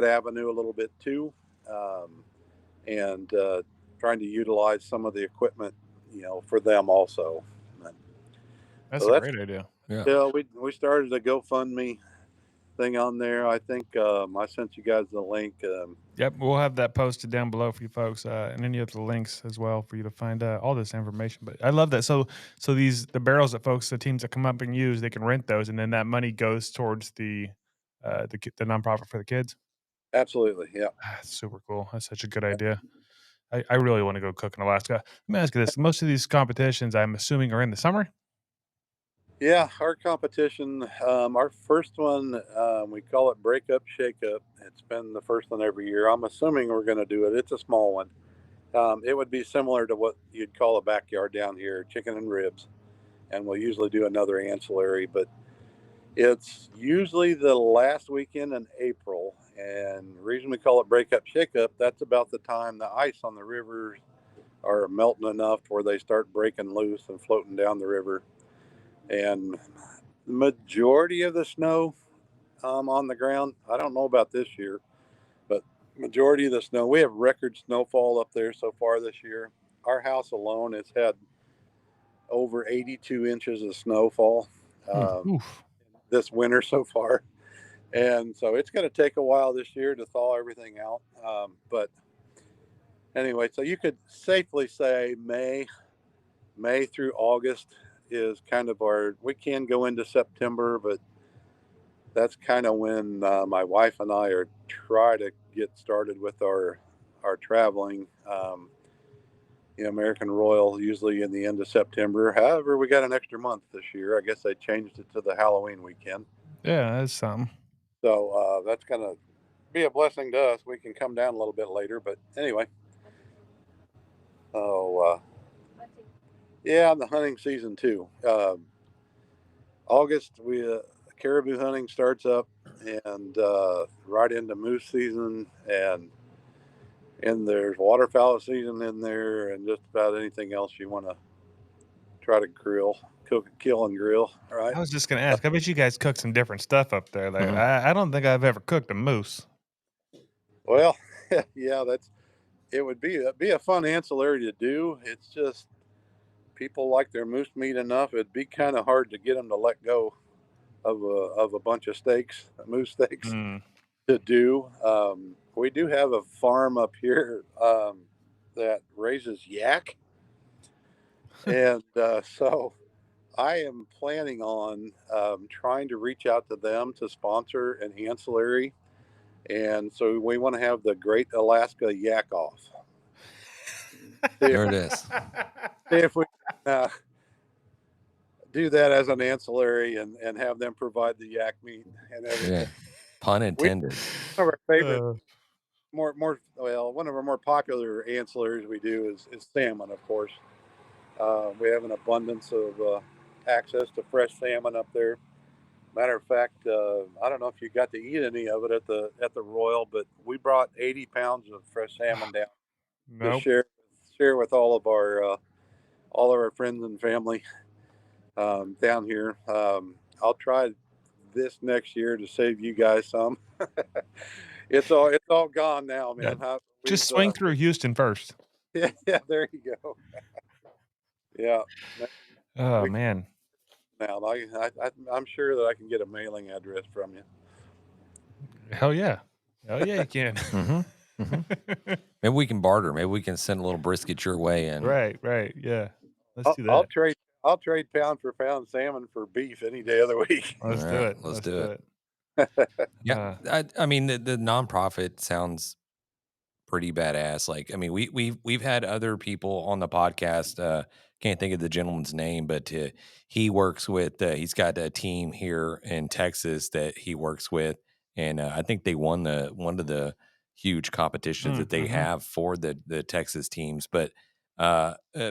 avenue a little bit too, and trying to utilize some of the equipment, for them also. That's So a great idea. Yeah. we started a GoFundMe thing on there. I think I sent you guys the link. Yep, we'll have that posted down below for you folks, and any of the links as well for you to find all this information. But I love that. So the barrels that the teams that come up and use, they can rent those, and then that money goes towards the nonprofit for the kids. Absolutely, yeah. That's super cool. That's such a good idea. I really want to go cook in Alaska. Let me ask you this: most of these competitions, I'm assuming, are in the summer. Yeah, our competition, our first one, we call it Break Up, Shake Up. It's been the first one every year. I'm assuming we're going to do it. It's a small one. It would be similar to what you'd call a backyard down here, chicken and ribs. And we'll usually do another ancillary, but it's usually the last weekend in April. And the reason we call it Break Up, Shake Up, that's about the time the ice on the rivers are melting enough where they start breaking loose and floating down the river. And the majority of the snow on the ground, I don't know about this year, but majority of the snow, we have record snowfall up there so far this year. Our house alone has had over 82 inches of snowfall this winter so far. And so it's going to take a while this year to thaw everything out. But anyway, so you could safely say May through August is kind of we can go into September, but that's kind of when my wife and I are try to get started with our traveling. American Royal usually in the end of September. However, we got an extra month this year. I guess they changed it to the Halloween weekend. Yeah, that's something. So that's going to be a blessing to us. We can come down a little bit later, but anyway. Yeah, the hunting season too. August, caribou hunting starts up, and right into moose season, and there's waterfowl season in there, and just about anything else you want to try to cook, kill, and grill. Right? I was just gonna ask. I bet you guys cook some different stuff up there. Like, Mhm. I don't think I've ever cooked a moose. Well, yeah, it would be a fun ancillary to do. It's just people like their moose meat enough. It'd be kind of hard to get them to let go of a bunch of steaks, moose steaks, Mm. to do. We do have a farm up here that raises yak, and so I am planning on trying to reach out to them to sponsor an ancillary, and so we want to have the Great Alaska Yak Off. There it is. See if we can do that as an ancillary and have them provide the yak meat and everything. Yeah. Pun intended. One of our favorite, Uh, one of our more popular ancillaries we do is salmon, of course. We have an abundance of access to fresh salmon up there. Matter of fact, I don't know if you got to eat any of it at the Royal, but we brought 80 pounds of fresh salmon down to nope. share with all of our friends and family down here. I'll try this next year to save you guys some. It's all gone now, man. Just swing through Houston first. Yeah, there you go. Yeah, Oh we man. now I'm sure that I can get a mailing address from you. Hell yeah. Hell yeah, you can. Maybe we can barter. Maybe we can send a little brisket your way and Right. Yeah. Let's do I'll that. trade pound for pound salmon for beef any day of the week. Let's All do right, it. let's Let's do do it. it. Yeah. I mean the nonprofit sounds pretty badass. Like, I mean, we've had other people on the podcast. Can't think of the gentleman's name, but he works with. He's got a team here in Texas that he works with, and I think they won one of the huge competitions that they have for the Texas teams. But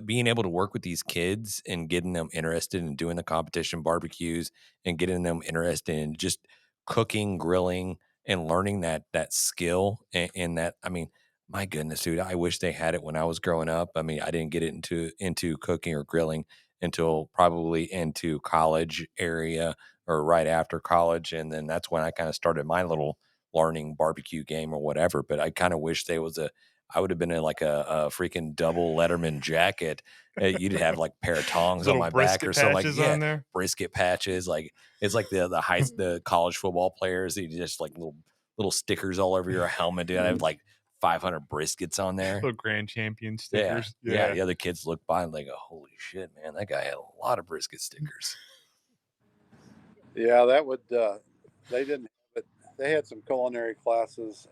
being able to work with these kids and getting them interested in doing the competition barbecues and getting them interested in just cooking, grilling, and learning that skill and that, I mean, my goodness, dude, I wish they had it when I was growing up. I mean, I didn't get it into cooking or grilling until probably into college area or right after college. And then that's when I kind of started my little learning barbecue game or whatever. But I kind of wish there was I would have been in like a freaking double Letterman jacket. You'd have like a pair of tongs on Little my back or brisket something like, patches yeah, on there. brisket patches. Like it's like the college football players. You just like little stickers all over your helmet. Dude, I have like 500 briskets on there. Little grand champion Yeah, stickers. yeah. The other kids look by and they go, "Holy shit, man! That guy had a lot of brisket stickers." Yeah, that would. They didn't have it. They had some culinary classes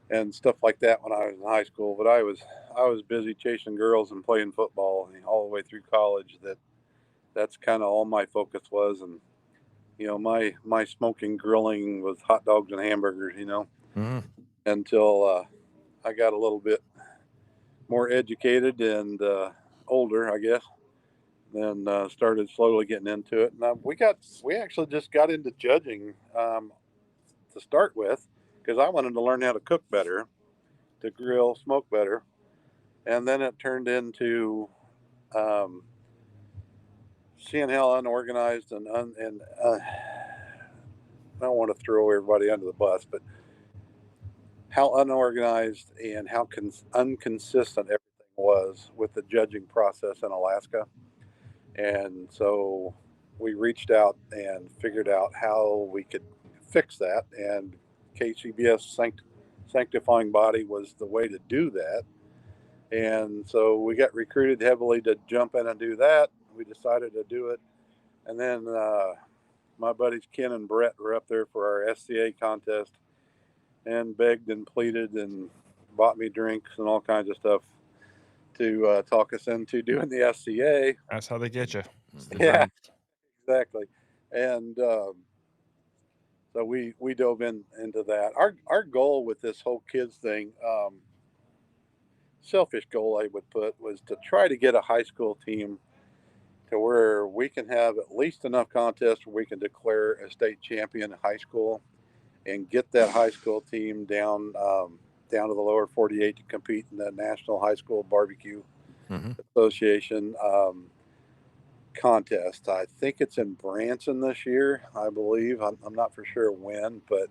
and stuff like that when I was in high school. But I was busy chasing girls and playing football all the way through college. That's kind of all my focus was, and my smoking grilling was hot dogs and hamburgers. Until I got a little bit more educated and older, I guess. Then started slowly getting into it, and we actually just got into judging to start with because I wanted to learn how to cook better, to grill, smoke better, and then it turned into um, seeing how unorganized and I don't want to throw everybody under the bus, but how unorganized and how inconsistent everything was with the judging process in Alaska. And so we reached out and figured out how we could fix that. And KCBS sanctifying body was the way to do that. And so we got recruited heavily to jump in and do that. We decided to do it. And then my buddies Ken and Brett were up there for our SCA contest and begged and pleaded and bought me drinks and all kinds of stuff to talk us into doing the SCA. That's how they get you. Yeah, exactly. And so we dove into that. Our goal with this whole kids thing, selfish goal I would put, was to try to get a high school team to where we can have at least enough contests where we can declare a state champion in high school and get that high school team down to the lower 48 to compete in the national high school barbecue. Association contest. I think it's in Branson this year, I believe. I'm not for sure when, but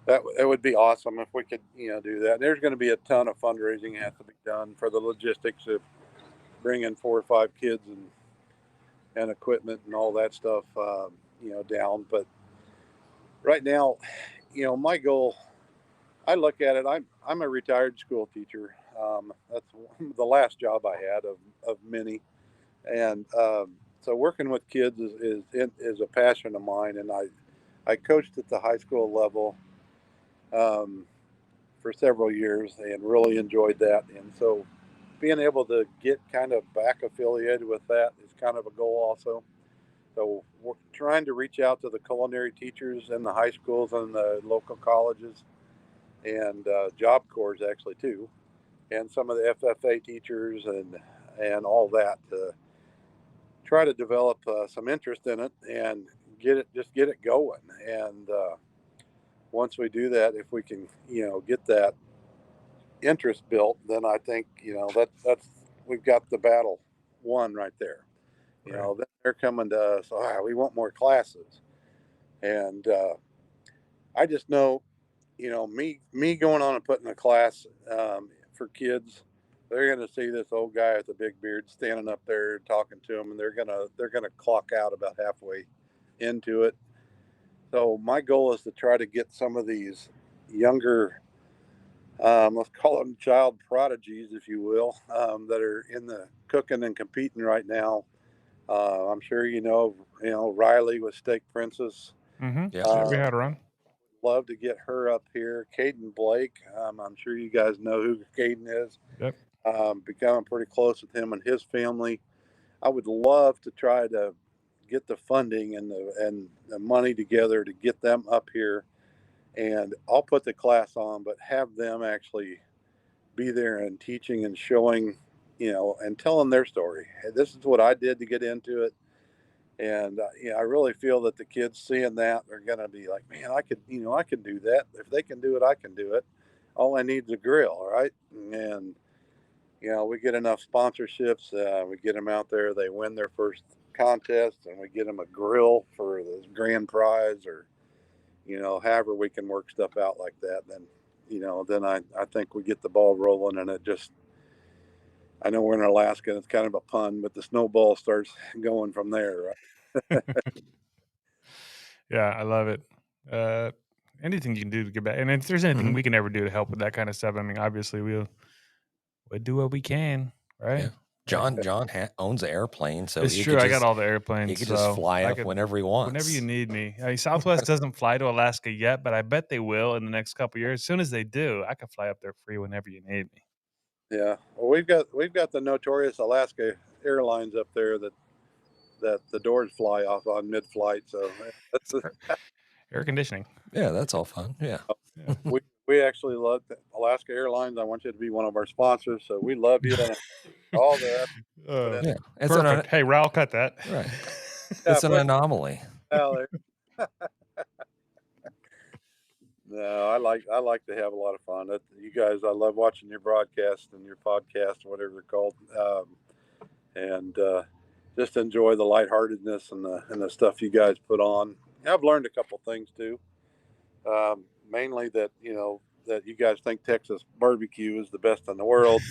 that would be awesome if we could, do that. There's going to be a ton of fundraising that has to be done for the logistics of bringing 4 or 5 kids and equipment and all that stuff, down. But right now, my goal, I look at it. I'm a retired school teacher. That's the last job I had of many, and so working with kids is a passion of mine. And I coached at the high school level for several years and really enjoyed that. And so being able to get kind of back affiliated with that is kind of a goal also. So we're trying to reach out to the culinary teachers in the high schools and the local colleges and job corps actually too, and some of the FFA teachers and all that to try to develop some interest in it and get it going. And once we do that, if we can, get that interest built, then I think, that's we've got the battle won right there. Then they're coming to us. We want more classes, and I just know, me going on and putting a class for kids, they're going to see this old guy with a big beard standing up there talking to them, and they're gonna clock out about halfway into it. So my goal is to try to get some of these younger, let's call them child prodigies, if you will, that are in the cooking and competing right now. I'm sure Riley with Steak Princess. Yeah, we had her on. Love to get her up here. Caden Blake, I'm sure you guys know who Caden is. Yep. Becoming pretty close with him and his family. I would love to try to get the funding and the money together to get them up here, and I'll put the class on, but have them actually be there and teaching and showing, and telling their story. Hey, this is what I did to get into it. And I really feel that the kids seeing that are going to be like, man, I could do that. If they can do it, I can do it. All I need is a grill, right? And we get enough sponsorships. We get them out there. They win their first contest, and we get them a grill for the grand prize, or however we can work stuff out like that. Then I think we get the ball rolling, and it just. I know we're in Alaska, and it's kind of a pun, but the snowball starts going from there, right? Yeah, I love it. Anything you can do to get back, and if there's anything we can ever do to help with that kind of stuff, I mean, obviously we'll do what we can, right? Yeah. John owns an airplane, so It's true. I got all the airplanes. He could just fly up whenever he wants. Whenever you need me. I mean, Southwest doesn't fly to Alaska yet, but I bet they will in the next couple of years. As soon as they do, I can fly up there free whenever you need me. Yeah. Well, we've got the notorious Alaska Airlines up there that the doors fly off on mid-flight. So that's Air conditioning. Yeah, that's all fun. Yeah. we actually love Alaska Airlines. I want you to be one of our sponsors. So we love you and all the. Yeah. Perfect. Hey, Raul, cut that. Right. It's an anomaly. No, I like to have a lot of fun. You guys, I love watching your broadcast and your podcast, whatever they're called, and just enjoy the lightheartedness and the stuff you guys put on. I've learned a couple things too. Mainly that that you guys think Texas barbecue is the best in the world.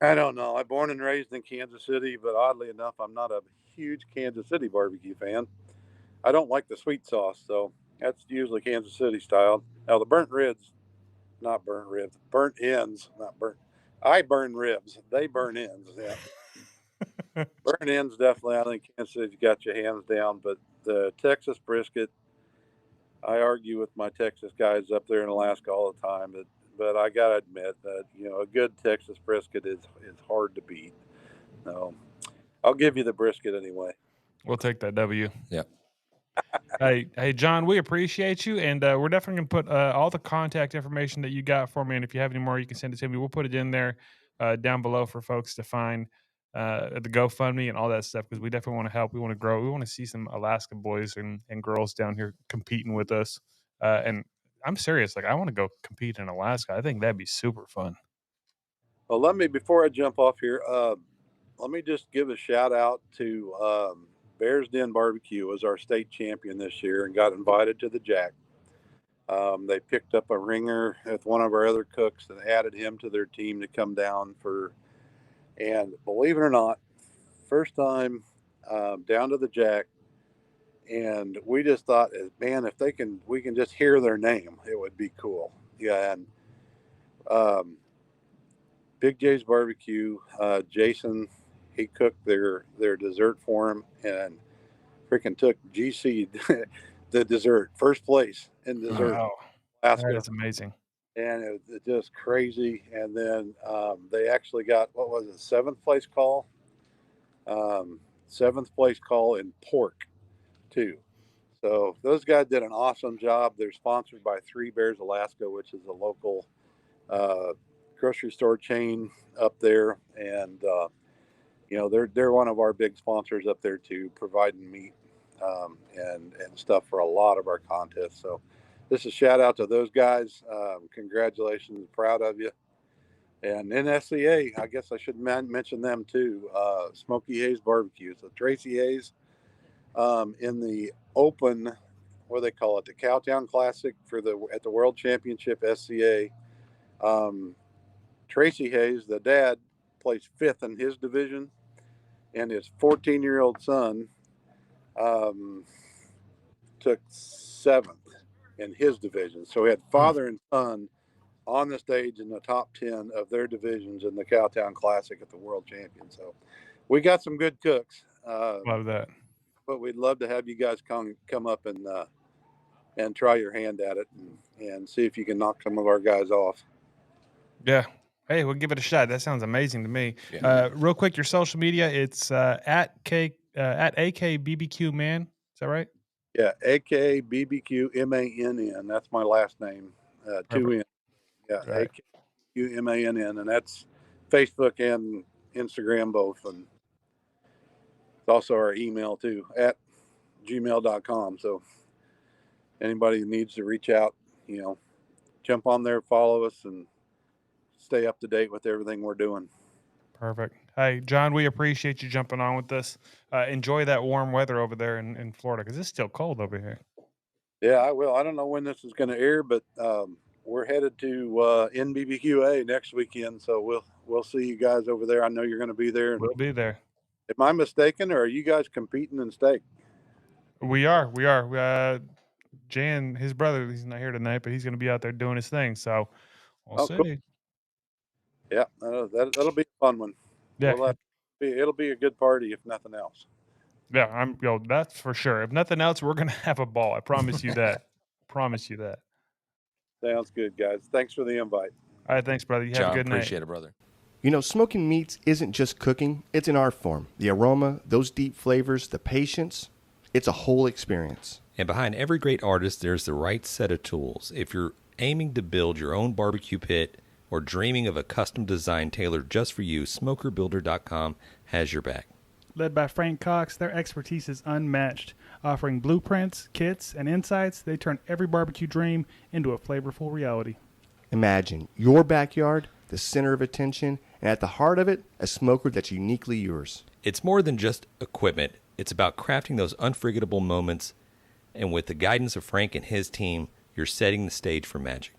I don't know. I'm born and raised in Kansas City, but oddly enough, I'm not a huge Kansas City barbecue fan. I don't like the sweet sauce, so that's usually Kansas City style. Now the burnt ends, not burnt. I burn ribs. They burn ends. Yeah. Burnt ends, definitely. I think Kansas City's got your hands down, but the Texas brisket, I argue with my Texas guys up there in Alaska all the time, but I gotta admit that a good Texas brisket is hard to beat. So I'll give you the brisket anyway. We'll take that W. Yeah. Hey, John, we appreciate you, and we're definitely going to put all the contact information that you got for me, and if you have any more, you can send it to me. We'll put it in there down below for folks to find the GoFundMe and all that stuff, because we definitely want to help. We want to grow. We want to see some Alaska boys and girls down here competing with us. And I'm serious. Like, I want to go compete in Alaska. I think that'd be super fun. Well, before I jump off here, let me just give a shout out to Bears Den Barbecue was our state champion this year and got invited to the Jack. They picked up a ringer with one of our other cooks and added him to their team to come down and believe it or not, first time down to the Jack. And we just thought, man, if we can just hear their name, it would be cool. Yeah. And Big J's Barbecue, Jason, he cooked their dessert for him and freaking took GC the dessert, first place in dessert. Wow, Alaska. that is amazing. And it was just crazy. And then they actually got, what was it, seventh place call in pork too. So those guys did an awesome job. They're sponsored by Three Bears Alaska, which is a local grocery store chain up there. And, they're one of our big sponsors up there too, providing meat and stuff for a lot of our contests. So this is a shout out to those guys. Congratulations. Proud of you. And NSCA, I guess I should mention them too. Smoky Hayes Barbecue. So Tracy Hayes in the open, what do they call it? The Cowtown Classic at the World Championship SCA. Tracy Hayes, the dad, placed 5th in his division, and his 14-year-old son took 7th in his division. So we had father and son on the stage in the top 10 of their divisions in the Cowtown Classic at the World Champion. So we got some good cooks. Love that. But we'd love to have you guys come up and try your hand at it and see if you can knock some of our guys off. Yeah. Hey, we'll give it a shot. That sounds amazing to me. Yeah. Real quick, your social media, it's at AK BBQ Man. Is that right? Yeah, AK BBQ MANN. That's my last name. 2 N. Yeah, Right. AK BBQ MANN, and that's Facebook and Instagram both, and it's also our email too at gmail.com. So anybody who needs to reach out, jump on there, follow us, and stay up to date with everything we're doing. Perfect. Hey, John, we appreciate you jumping on with us. Enjoy that warm weather over there in Florida because it's still cold over here. Yeah, I will. I don't know when this is going to air, but we're headed to NBBQA next weekend, so we'll see you guys over there. I know you're going to be there. We'll be there. Am I mistaken, or are you guys competing in steak? We are. Jan, his brother, he's not here tonight, but he's going to be out there doing his thing. So we'll see. Cool. Yeah, that'll be a fun one. Yeah. It'll be a good party if nothing else. Yeah, that's for sure. If nothing else, we're going to have a ball. I promise you that. Promise you that. Sounds good, guys. Thanks for the invite. All right, thanks, brother. You have John, a good night. appreciate it, brother. You know, smoking meats isn't just cooking, it's an art form. The aroma, those deep flavors, the patience, it's a whole experience. And behind every great artist, there's the right set of tools. If you're aiming to build your own barbecue pit or dreaming of a custom design tailored just for you, SmokerBuilder.com has your back. Led by Frank Cox, their expertise is unmatched. Offering blueprints, kits, and insights, they turn every barbecue dream into a flavorful reality. Imagine your backyard, the center of attention, and at the heart of it, a smoker that's uniquely yours. It's more than just equipment. It's about crafting those unforgettable moments. And with the guidance of Frank and his team, you're setting the stage for magic.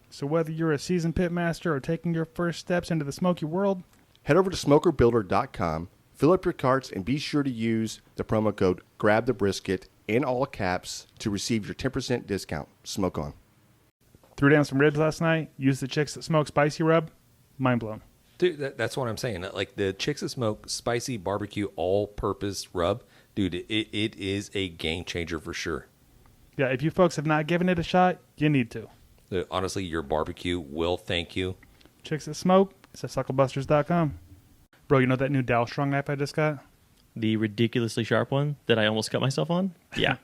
So whether you're a seasoned pitmaster or taking your first steps into the smoky world, Head over to SmokerBuilder.com, fill up your carts, and be sure to use the promo code GRABTHEBRISKET in all caps to receive your 10% discount. Smoke on. threw down some ribs last night, used the Chicks That Smoke spicy rub, mind blown. Dude, that's what I'm saying. Like the Chicks That Smoke spicy barbecue all-purpose rub, dude, it is a game changer for sure. Yeah, if you folks have not given it a shot, you need to. Honestly, your barbecue will thank you. Chicks That Smoke, it's at Sucklebusters.com. Bro, you know that new Dalstrong knife I just got? The ridiculously sharp one that I almost cut myself on? Yeah.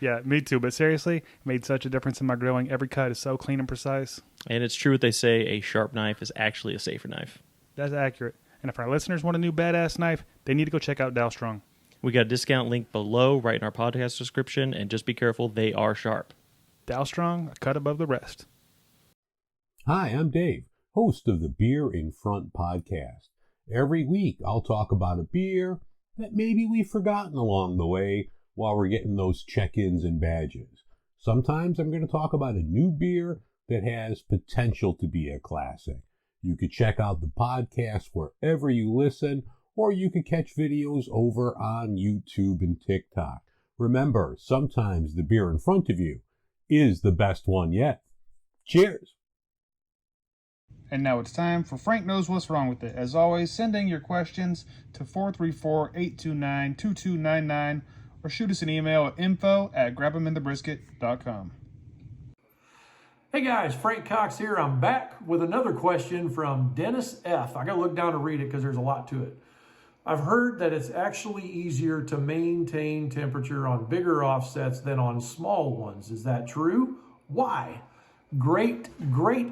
Yeah, me too. But seriously, it made such a difference in my grilling. Every cut is so clean and precise. And it's true what they say, a sharp knife is actually a safer knife. That's accurate. And if our listeners want a new badass knife, they need to go check out Dalstrong. We got a discount link below right in our podcast description, and just be careful, they are sharp. Dalstrong, a cut above the rest. Hi, I'm Dave. host of the Beer in Front podcast. Every week, I'll talk about a beer that maybe we've forgotten along the way while we're getting those check-ins and badges. Sometimes I'm going to talk about a new beer that has potential to be a classic. You could check out the podcast wherever you listen, or you could catch videos over on YouTube and TikTok. Remember, sometimes the beer in front of you is the best one yet. Cheers! And now it's time for Frank Knows What's Wrong With It. As always, send in your questions to 434-829-2299 or shoot us an email at info@grabtheminthebrisket.com. Hey guys, Frank Cox here. I'm back with another question from Dennis F. I got to look down to read it because there's a lot to it. I've heard that it's actually easier to maintain temperature on bigger offsets than on small ones. Is that true? Why? Great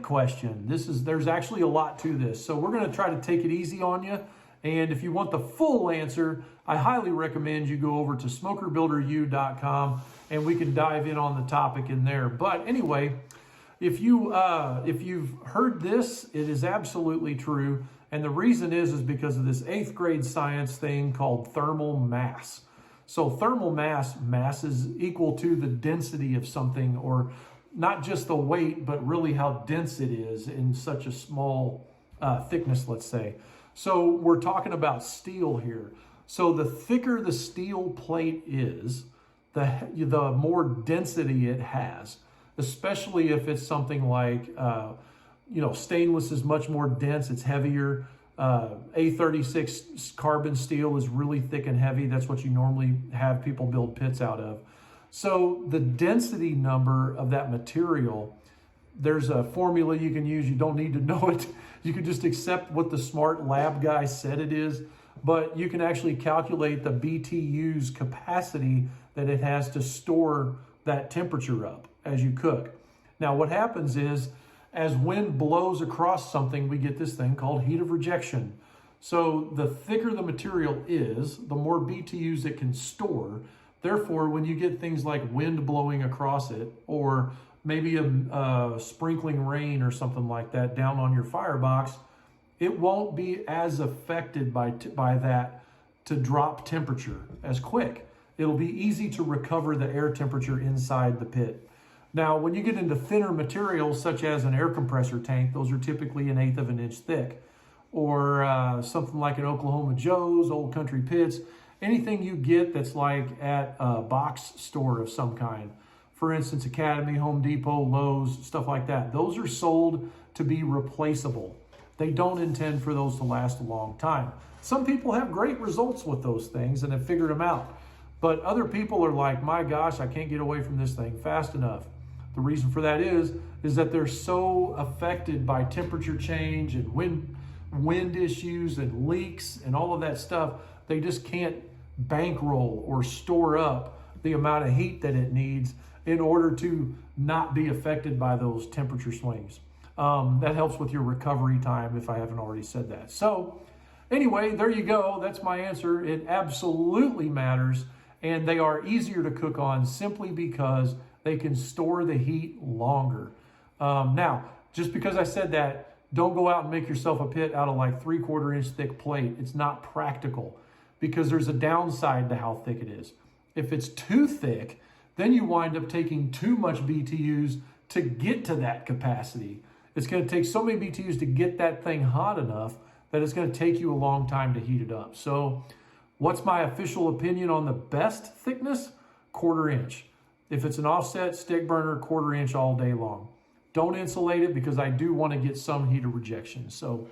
question. There's actually a lot to this. So we're going to try to take it easy on you. And if you want the full answer, I highly recommend you go over to smokerbuilderu.com and we can dive in on the topic in there. But anyway, if you've heard this, it is absolutely true. And the reason is because of this 8th grade science thing called thermal mass. So thermal mass is equal to the density of something, or not just the weight, but really how dense it is in such a small thickness, let's say. So we're talking about steel here. So the thicker the steel plate is, the more density it has, especially if it's something like, stainless is much more dense, it's heavier. A36 carbon steel is really thick and heavy. That's what you normally have people build pits out of. So the density number of that material, there's a formula you can use. You don't need to know it. You can just accept what the smart lab guy said it is, but you can actually calculate the BTU's capacity that it has to store that temperature up as you cook. Now what happens is, as wind blows across something, we get this thing called heat of rejection. So the thicker the material is, the more BTUs it can store. Therefore, when you get things like wind blowing across it, or maybe a sprinkling rain or something like that down on your firebox, it won't be as affected by that to drop temperature as quick. It'll be easy to recover the air temperature inside the pit. Now, when you get into thinner materials, such as an air compressor tank, those are typically 1/8 of an inch thick, or something like an Oklahoma Joe's, Old Country Pits, anything you get that's like at a box store of some kind. For instance, Academy, Home Depot, Lowe's, stuff like that. Those are sold to be replaceable. They don't intend for those to last a long time. Some people have great results with those things and have figured them out. But other people are like, my gosh, I can't get away from this thing fast enough. The reason for that is that they're so affected by temperature change and wind issues and leaks and all of that stuff, they just can't bankroll or store up the amount of heat that it needs in order to not be affected by those temperature swings. That helps with your recovery time, if I haven't already said that. So anyway, there you go. That's my answer. It absolutely matters, and they are easier to cook on simply because they can store the heat longer. Now, just because I said that, don't go out and make yourself a pit out of like 3/4 inch thick plate. It's not practical because there's a downside to how thick it is. If it's too thick, then you wind up taking too much BTUs to get to that capacity. It's going to take so many BTUs to get that thing hot enough that it's going to take you a long time to heat it up. So what's my official opinion on the best thickness? 1/4 inch. If it's an offset stick burner, 1/4 inch all day long. Don't insulate it because I do want to get some heat of rejection. So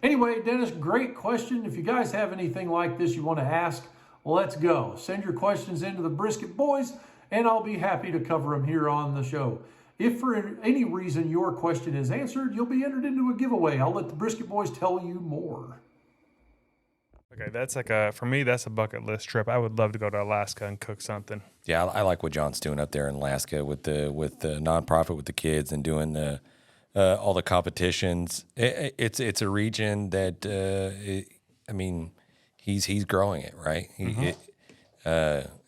anyway, Dennis, great question. If you guys have anything like this you want to ask, let's go. Send your questions into the Brisket Boys, and I'll be happy to cover them here on the show. If for any reason your question is answered, you'll be entered into a giveaway. I'll let the Brisket Boys tell you more. Okay, that's like for me, that's a bucket list trip. I would love to go to Alaska and cook something. Yeah, I like what John's doing up there in Alaska with the nonprofit with the kids and doing the all the competitions. It's a region that he's growing it, right.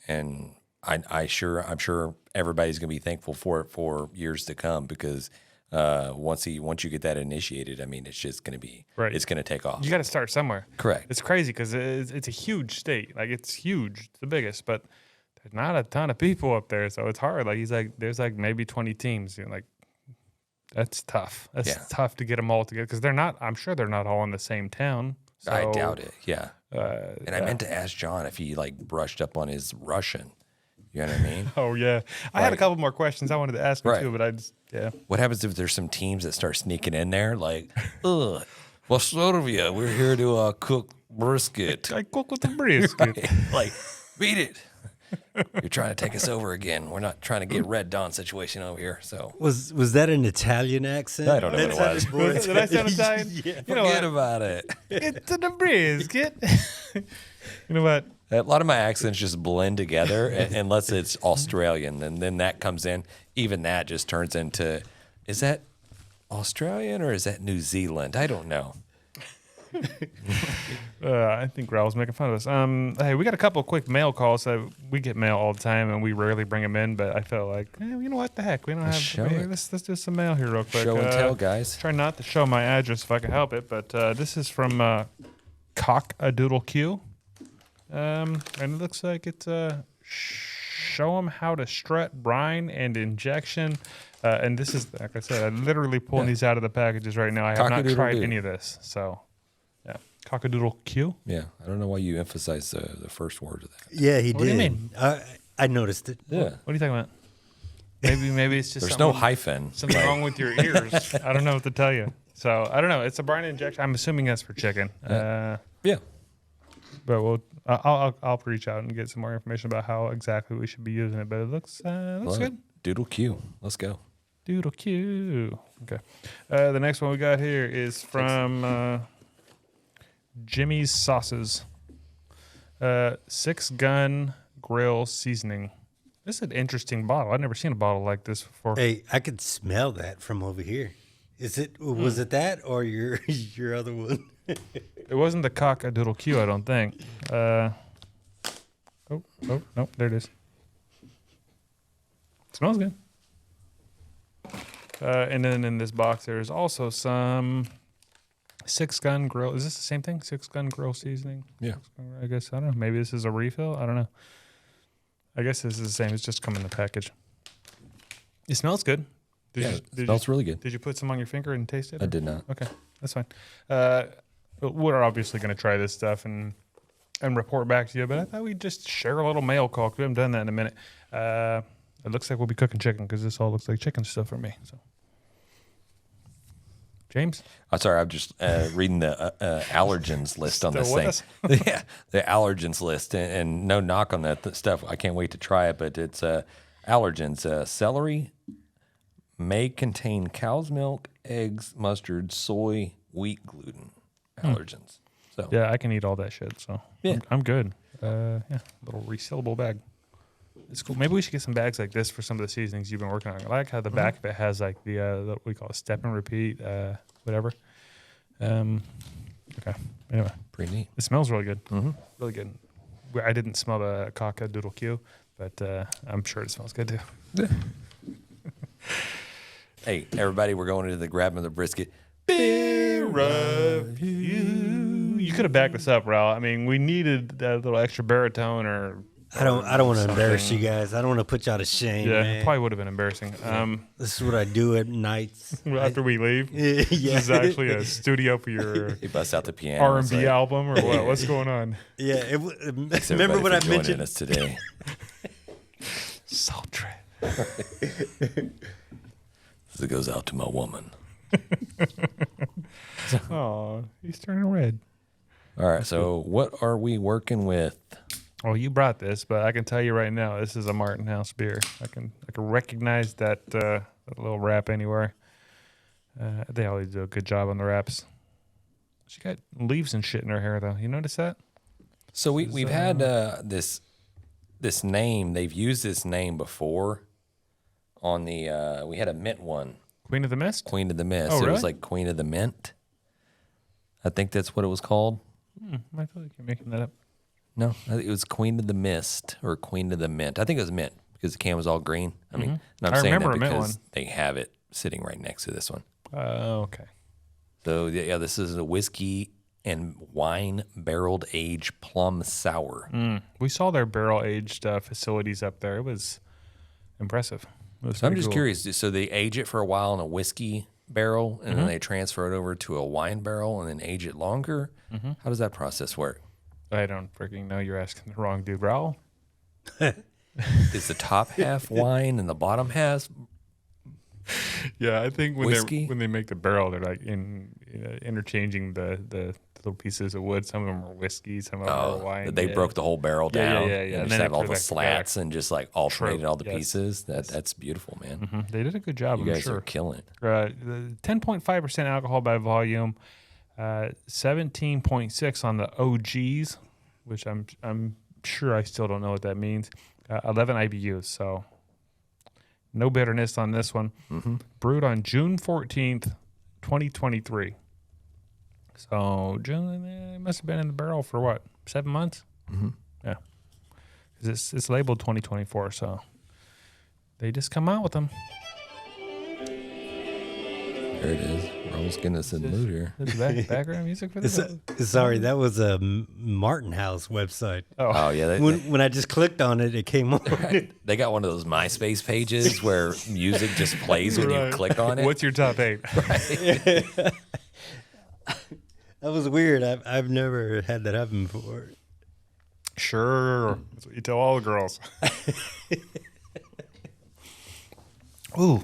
And I'm sure everybody's gonna be thankful for it for years to come, because once you get that initiated, I mean, it's just going to be Right. It's going to take off. You got to start somewhere. Correct. It's crazy because it's a huge state. Like it's huge, it's the biggest, but there's not a ton of people up there, so it's hard. Like he's like, there's like maybe 20 teams. Like that's tough. That's tough to get them all together because they're not. I'm sure they're not all in the same town. So, I doubt it. Yeah. And I meant to ask John if he like brushed up on his Russian. You know what I mean? Oh yeah, I had a couple more questions I wanted to ask him Right. too, but I just What happens if there's some teams that start sneaking in there? Like, ugh, well, Slovenia, we're here to cook brisket. I cook with the brisket. Like, beat it. You're trying to take us over again. We're not trying to get Red Dawn situation over here. So Was that an Italian accent? I don't know what it was. Did I sound Italian? Yeah. You know Forget what? about it. It's the brisket. You know what? A lot of my accents just blend together unless it's Australian, and then that comes in. Even that just turns into, is that Australian or is that New Zealand? I don't know. I think Raul's making fun of us. Hey, we got a couple of quick mail calls. We get mail all the time, and we rarely bring them in. But I felt like, you know what, the heck, we don't Let's show have. it. Let's do some mail here real quick. Show and tell, guys. Try not to show my address if I can help it. But this is from Cock-a-Doodle Q, and it looks like it's show them how to strut, brine, and injection. And this is, like I said, I'm literally pulling these out of the packages right now. I have not Cock-a-doodle tried doo. any of this, so. Cock-a-doodle Q? Yeah, I don't know why you emphasize the first word of that. Yeah, he What did. do you mean? I noticed it. Yeah, What are you talking about? Maybe it's just there's no something, hyphen. something wrong with your ears. I don't know what to tell you. So I don't know. It's a brine injection. I'm assuming that's for chicken. Yeah. But I'll reach out and get some more information about how exactly we should be using it. But it looks Love good. it. Doodle Q. Let's go. Doodle Q. Okay. The next one we got here is from Jimmy's Sauces. 6-gun grill seasoning. This is an interesting bottle. I've never seen a bottle like this before. Hey, I could smell that from over here. Is it? Was it that or your other one? It wasn't the Cock-a-Doodle Q, I don't think. Oh, nope, there it is. Smells good. And then in this box, there's also some 6-gun grill. Is this the same thing? 6-gun grill seasoning? Yeah. I guess, I don't know. Maybe this is a refill. I don't know. I guess this is the same. It's just come in the package. It smells good. It smells really good. Did you put some on your finger and taste it? I did not. Okay, that's fine. We're obviously going to try this stuff and report back to you, but I thought we'd just share a little mail call because we haven't done that in a minute. It looks like we'll be cooking chicken because this all looks like chicken stuff for me. So, James? I'm sorry, I'm just reading the allergens list on this Still thing. with Yeah, the allergens list, and no knock on that stuff. I can't wait to try it, but it's allergens. Celery may contain cow's milk, eggs, mustard, soy, wheat gluten. Allergens. So Yeah, I can eat all that shit, so Yeah. I'm good. Little resealable bag. It's cool. Maybe we should get some bags like this for some of the seasonings you've been working on. I like how the back of it has like the what we call a step and repeat, whatever. Okay. Anyway, pretty neat. it smells really good. Mm-hmm. Really good. I didn't smell the Cock-a-Doodle Q, but I'm sure it smells good too. Hey, everybody, we're going into the grabbing the brisket. Beer review. You could have backed this up, Raul. I mean, we needed that little extra baritone or. I don't want to something. embarrass you guys. I don't want to put y'all to shame. Yeah, man. it probably would have been embarrassing. This is what I do at nights. After we leave, Yeah. this is actually a studio for your He busts out the piano. R&B album or what? What's going on? Yeah. Thanks, Remember everybody, what I for joining mentioned? us today. Sultry. As it goes out to my woman. Oh, he's turning red. All right, so what are we working with? Well, you brought this, but I can tell you right now, this is a Martin House beer. I can recognize that little wrap anywhere. They always do a good job on the wraps. She got leaves and shit in her hair, though. You notice that? So we've had this name. They've used this name before on the we had a mint one. Queen of the Mist? Queen of the Mist. Oh, It was really? like Queen of the Mint. I think that's what it was called. I feel like you're making that up. No, I think it was Queen of the Mist or Queen of the Mint. I think it was mint because the can was all green. I mean, and I'm I saying remember that a mint because one. they have it sitting right next to this one. Okay. So yeah, this is a whiskey and wine barreled aged plum sour. We saw their barrel aged facilities up there. It was impressive. It was So I'm pretty just cool. curious. So they age it for a while in a whiskey barrel, and then they transfer it over to a wine barrel, and then age it longer. How does that process work? I don't freaking know. You're asking the wrong dude, Raul. Is the top half wine and the bottom half? Yeah, I think when Whiskey? when they make the barrel, they're like interchanging the little pieces of wood. Some of them are whiskey, some of them are wine. They broke the whole barrel Yeah, down. yeah. And And just then have they all put the it back slats together. and just like alternated all the Yes. pieces. That's beautiful, man. They did a good job. You I'm guys sure. are killing it. 10.5% alcohol by volume, 17.6 on the OGs, which I'm sure I still don't know what that means. 11 IBUs, so no bitterness on this one. Brewed on June 14th, 2023. So June, it must have been in the barrel for what, 7 months? Yeah, 'cause it's labeled 2024, so they just come out with them. There it is. We're almost getting us in the mood here. There's background music for this. Sorry, that was a Martin House website. Oh yeah, When I just clicked on it, it came on. they got one of those MySpace pages where music just plays when you Right. click on it. What's your top 8? That was weird. I've never had that happen before. Sure. That's what you tell all the girls. Ooh.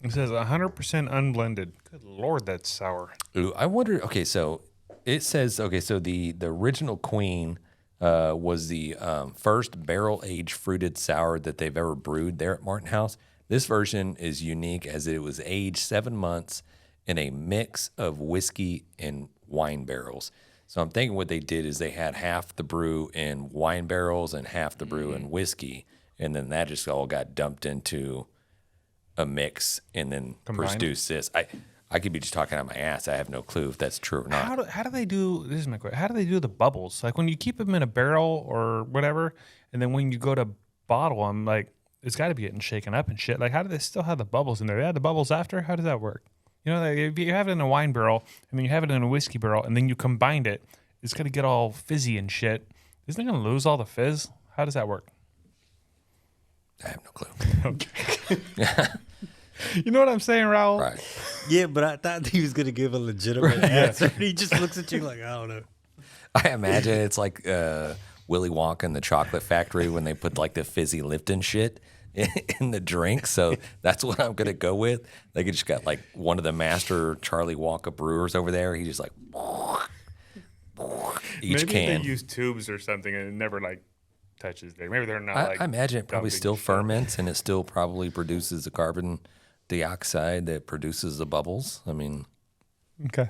It says 100% unblended. Good Lord, that's sour. Ooh, I wonder. Okay, so it says so the original Queen was the first barrel aged fruited sour that they've ever brewed there at Martin House. This version is unique as it was aged 7 months in a mix of whiskey and wine barrels. So I'm thinking what they did is they had half the brew in wine barrels and half the brew in whiskey, and then that just all got dumped into a mix and then Combined? produced this. I could be just talking out my ass. I have no clue if that's true or not. How do they do, this is my question, how do they do the bubbles? Like when you keep them in a barrel or whatever, and then when you go to bottle them, like it's got to be getting shaken up and shit. Like how do they still have the bubbles in there? They add the bubbles after? How does that work? You know, like if you have it in a wine barrel and then you have it in a whiskey barrel and then you combined it, it's going to get all fizzy and shit. Isn't it going to lose all the fizz? How does that work? I have no clue. Okay. You know what I'm saying, Raul? Right. Yeah, but I thought he was going to give a legitimate answer. He just looks at you like, I don't know. I imagine it's like Willy Wonka in the Chocolate Factory when they put like the fizzy Lipton shit in the drink. So that's what I'm gonna go with. They just got like one of the master Charlie Wonka brewers over there. He just like each Maybe can. they use tubes or something and it never like touches there. Maybe they're not I imagine it probably dumping still shit. ferments and it still probably produces the carbon dioxide that produces the bubbles. I mean, Okay.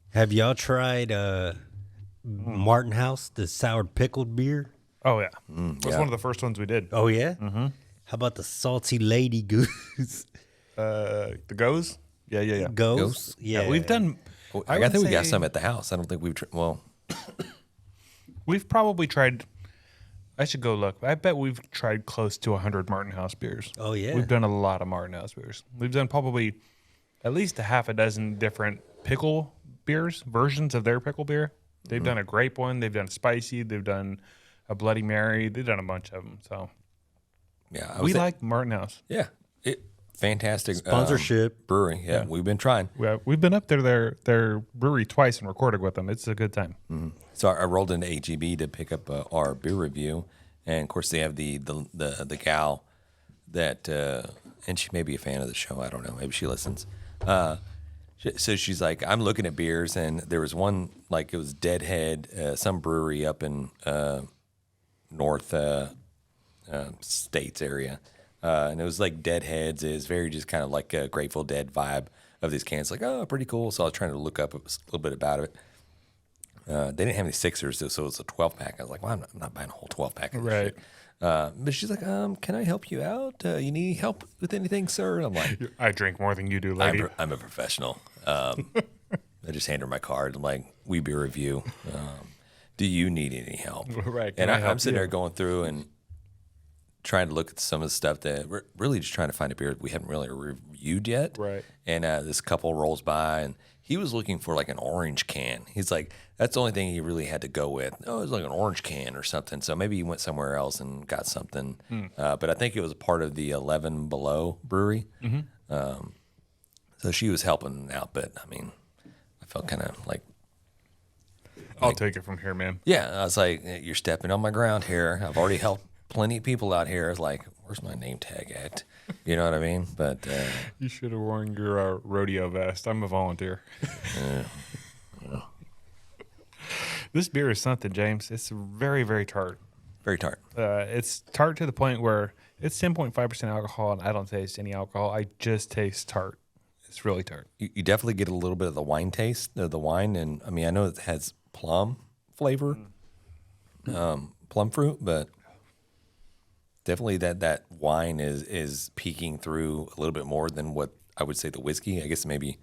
Have y'all tried Martin House, the sour pickled beer? Oh yeah, that's yeah. one of the first ones we did. Oh, yeah? Mm-hmm. How about the salty lady goose? The goes. Yeah. Ghost? Yeah. We've done. I would think we got say some at the house. I don't think we've We've probably tried. I should go look. I bet we've tried close to 100 Martin House beers. Oh, yeah. We've done a lot of Martin House beers. We've done probably at least a half a dozen different pickle beers, versions of their pickle beer. They've done a grape one. They've done spicy. They've done a Bloody Mary. They've done a bunch of them. So yeah. we like Martin House. Yeah, fantastic Sponsorship. brewery. Yeah, we've been trying. We've been up there their brewery twice and recorded with them. It's a good time. So I rolled into HEB to pick up our beer review, and of course they have the gal that, and she may be a fan of the show. I don't know. Maybe she listens. So she's like, I'm looking at beers, and there was one like it was Deadhead, some brewery up in North States area. And it was like Deadheads. It was very just kind of like a Grateful Dead vibe of these cans. Like, oh, pretty cool. So I was trying to look up a little bit about it. They didn't have any Sixers, so it was a 12-pack. I was like, well, I'm not buying a whole 12-pack of this Right. shit. But she's like, can I help you out? You need help with anything, sir? And I'm like, I drink more than you do, lady. I'm a professional. I just hand her my card. I'm like, we beer review. Do you need any help? Right. Can And I help I'm sitting you? there going through and trying to look at some of the stuff that we're really just trying to find a beer we haven't really reviewed yet. Right. And this couple rolls by, and he was looking for like an orange can. He's like, that's the only thing he really had to go with. Oh, it was like an orange can or something. So maybe he went somewhere else and got something. But I think it was part of the 11 Below brewery. So she was helping out, but I mean, I felt kind of like, I'll take it from here, man. yeah, I was like, you're stepping on my ground here. I've already helped plenty of people out here. It's like, where's my name tag at? You know what I mean? But You should have worn your rodeo vest. I'm a volunteer. This beer is something, James. It's very, very tart. very tart. It's tart to the point where it's 10.5% alcohol, and I don't taste any alcohol. I just taste tart. It's really tart. You definitely get a little bit of the wine taste of the wine. And I mean, I know it has plum flavor, plum fruit, but definitely that wine is peeking through a little bit more than what I would say the whiskey. I guess maybe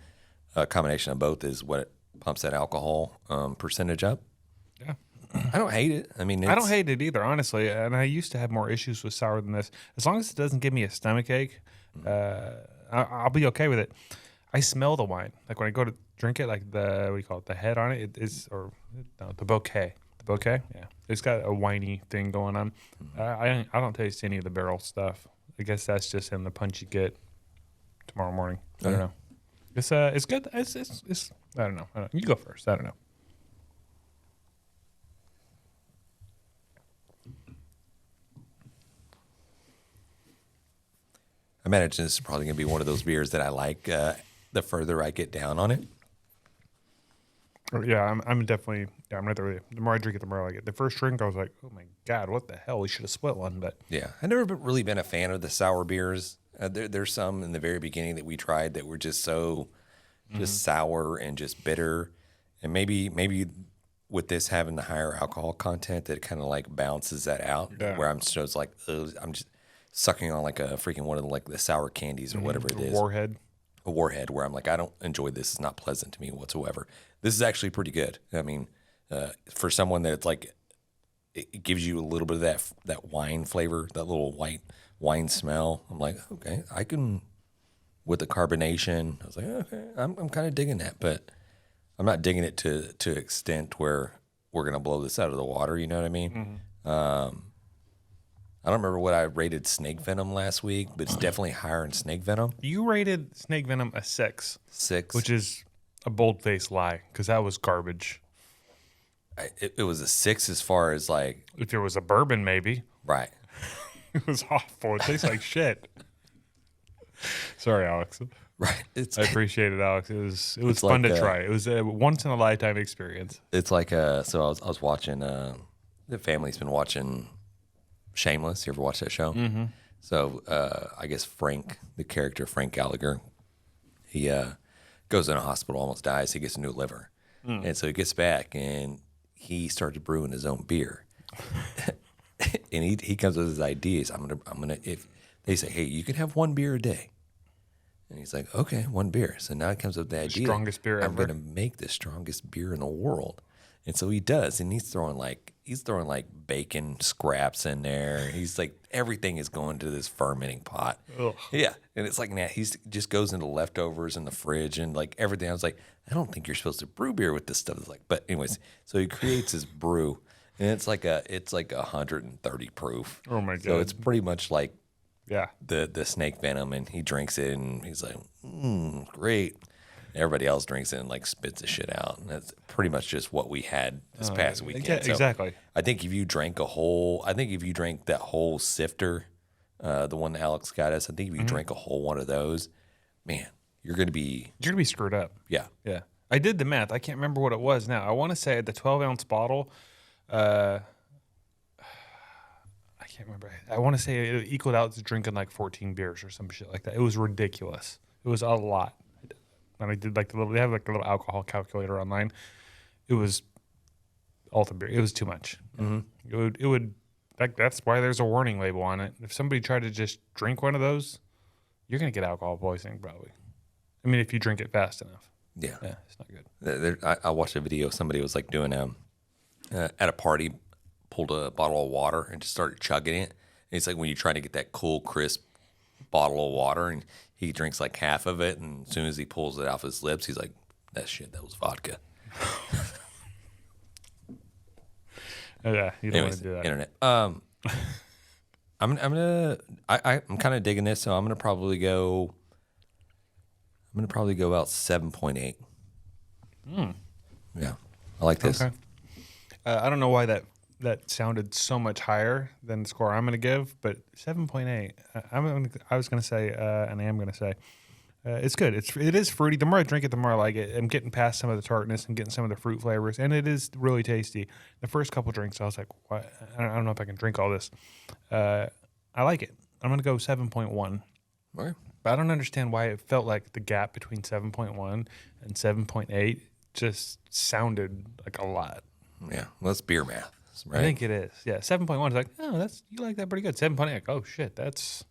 a combination of both is what pumps that alcohol percentage up. Yeah. I don't hate it. I mean, I don't hate it either, honestly. And I used to have more issues with sour than this. As long as it doesn't give me a stomach ache, I'll be okay with it. I smell the wine. Like when I go to drink it, like the, what do you call it, the head on it, it is, or no, the bouquet. The bouquet? Yeah. It's got a winey thing going on. I don't taste any of the barrel stuff. I guess that's just in the punch you get tomorrow morning. I don't know. It's good. It's I don't know. You go first. I don't know. I imagine this is probably going to be one of those beers that I like the further I get down on it. Yeah, I'm definitely, yeah, I'm right there with you. The more I drink it, the more I like it. The first drink, I was like, oh my God, what the hell? We should have split one. But Yeah, I've never really been a fan of the sour beers. There's some in the very beginning that we tried that were just so just sour and just bitter. And maybe with this having the higher alcohol content, that kind of like balances that out. Yeah. Where I'm just like, I'm just sucking on like a freaking one of the sour candies or whatever it is. Warhead. A warhead where I'm like, I don't enjoy this. It's not pleasant to me whatsoever. This is actually pretty good. I mean, for someone that it's like, it gives you a little bit of that wine flavor, that little white wine smell. I'm like, okay, I can, with the carbonation, I was like, okay, I'm kind of digging that, but I'm not digging it to extent where we're going to blow this out of the water. You know what I mean? I don't remember what I rated snake venom last week, but it's definitely higher than snake venom. You rated snake venom a 6. 6. Which is a bold-faced lie, because that was garbage. It was a 6 as far as like, If there was a bourbon, maybe. right. It was awful. It tastes like shit. Sorry, Alex. Right. I appreciate it, Alex. It was It's fun like, to try. It was a once-in-a-lifetime experience. It's like so I was watching the family's been watching Shameless. You ever watch that show? Mm-hmm. So I guess Frank, the character Frank Gallagher, he goes in a hospital, almost dies. He gets a new liver, and so he gets back and he started brewing his own beer. And he comes with his ideas. I'm gonna if they say, hey, you can have one beer a day. And he's like, okay, one beer. So now he comes up with the idea. Strongest beer I'm ever. going to make the strongest beer in the world. And so he does. And he's throwing like bacon scraps in there. He's like, everything is going to this fermenting pot. Ugh. Yeah. And it's like, nah, just goes into leftovers in the fridge and like everything. I was like, I don't think you're supposed to brew beer with this stuff. It's like, but anyways, so he creates his brew and it's like 130 proof. Oh my God. So it's pretty much like, Yeah. the snake venom, and he drinks it, and he's like, great. Everybody else drinks it and like spits the shit out. And that's pretty much just what we had this past weekend. Yeah, So exactly. I think if you drank that whole sifter, the one that Alex got us, I think if you drank a whole one of those, man, you're gonna be screwed up. yeah. Yeah. I did the math. I can't remember what it was now. I want to say the 12-ounce bottle, I can't remember. I want to say it equaled out to drinking like 14 beers or some shit like that. It was ridiculous. It was a lot. And I did they have like a little alcohol calculator online. It was all the beer. It was too much. Mm-hmm. It would that's why there's a warning label on it. If somebody tried to just drink one of those, you're going to get alcohol poisoning probably. I mean, if you drink it fast enough. Yeah. Yeah, it's not good. I watched a video. Somebody was like doing at a party, pulled a bottle of water and just started chugging it. It's like when you try to get that cool, crisp bottle of water, and he drinks like half of it, and as soon as he pulls it off his lips, he's like, "That was vodka." Yeah, you don't want Anyways, to do that. internet. I'm kind of digging this, so I'm gonna probably go about 7.8. Yeah, I like this. Okay. I don't know why that sounded so much higher than the score I'm going to give, but 7.8. I was going to say, and I am going to say, it's good. It is fruity. The more I drink it, the more I like it. I'm getting past some of the tartness and getting some of the fruit flavors, and it is really tasty. The first couple drinks, I was like, what? I don't know if I can drink all this. I like it. I'm going to go 7.1. All right. But I don't understand why it felt like the gap between 7.1 and 7.8 just sounded like a lot. Yeah, well, that's beer math, right? I think it is. Yeah, 7.1 is like, oh, you like that pretty good. 7.8, like, oh shit, that's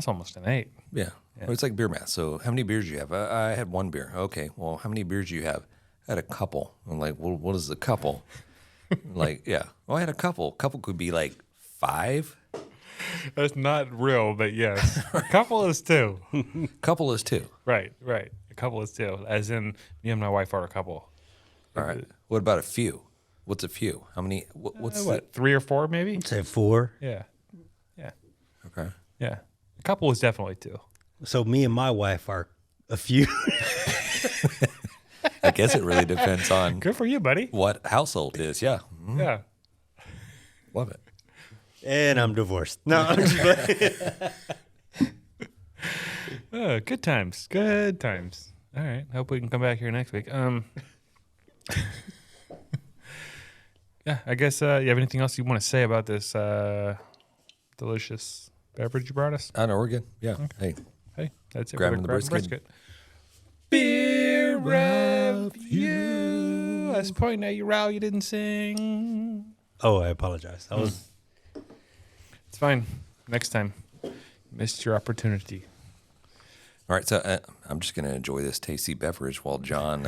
almost an 8. Yeah. Well, it's like beer math. So how many beers do you have? I had 1 beer. Okay. Well, how many beers do you have? I had a couple. I'm like, well, what is a couple? Like, yeah. Well, I had a couple. Couple could be like 5. That's not real, but yes. A couple is 2. Couple is 2. Right. A couple is 2. As in, me and my wife are a couple. All right. What about a few? What's a few? How many? What's what? 3 or 4, maybe? I'd say 4. Yeah. Okay. Yeah. A couple is definitely 2. So me and my wife are a few. I guess it really depends on Good for you, buddy. what household it is. Yeah. Yeah. Love it. And I'm divorced. No, I'm just playing. Good times. Good times. All right. Hope we can come back here next week. Yeah, I guess you have anything else you want to say about this delicious beverage you brought us? I know we're good. Yeah. Okay. Hey, Hey, that's it. Grabbing for the Grabbing brisket. Beer review. I was pointing at you, Raul. You didn't sing. Oh, I apologize. I was. It's fine. Next time. Missed your opportunity. all right. So I'm just gonna enjoy this tasty beverage while John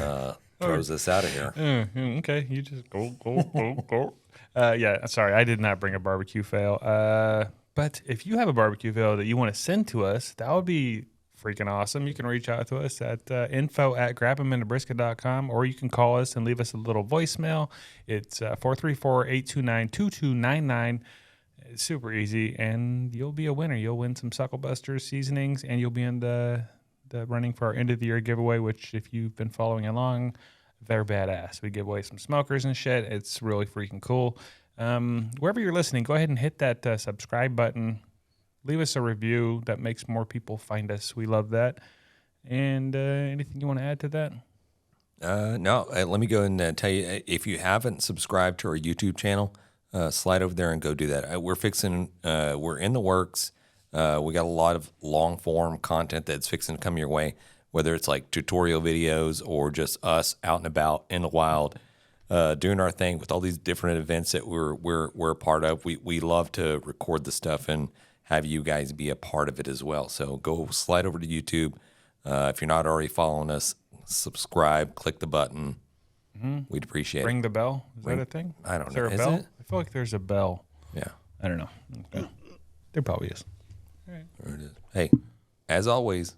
throws us out of here. Okay, you just go. Yeah, sorry, I did not bring a barbecue fail. But if you have a barbecue fail that you want to send to us, that would be freaking awesome. You can reach out to us at info@grabthebrisket.com, or you can call us and leave us a little voicemail. It's 434-829-2299. It's super easy, and you'll be a winner. You'll win some Sucklebusters seasonings, and you'll be in the running for our end of the year giveaway, which if you've been following along, they're badass. We give away some smokers and shit. It's really freaking cool. Wherever you're listening, go ahead and hit that subscribe button. Leave us a review. That makes more people find us. We love that. And anything you want to add to that? No, let me go and tell you, if you haven't subscribed to our YouTube channel, slide over there and go do that. We're in the works. We got a lot of long form content that's fixing to come your way, whether it's like tutorial videos or just us out and about in the wild, doing our thing with all these different events that we're a part of. We love to record the stuff and have you guys be a part of it as well. So go slide over to YouTube. If you're not already following us, subscribe, click the button. We'd appreciate Ring it. the bell. Is that a thing? I don't Is know. there a Is bell? it? I feel like there's a bell. Yeah. I don't know. Okay. There probably is. There it is. Hey, as always,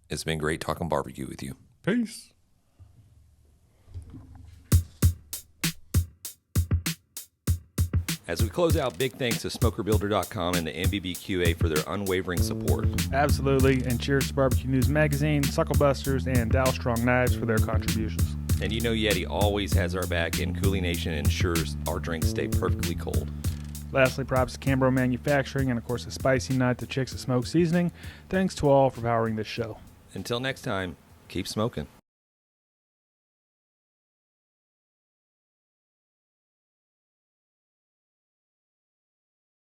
it's been great talking barbecue with you. Peace. As we close out, big thanks to SmokerBuilder.com and the NBBQA for their unwavering support. Absolutely. And cheers to Barbecue News Magazine, Sucklebusters, and Dalstrong Knives for their contributions. And you know YETI always has our back, and CoolieNation ensures our drinks stay perfectly cold. Lastly, props to Cambro Manufacturing and, of course, the Spicy Nut, the Chicks of Smoke Seasoning. Thanks to all for powering this show. Until next time, keep smoking.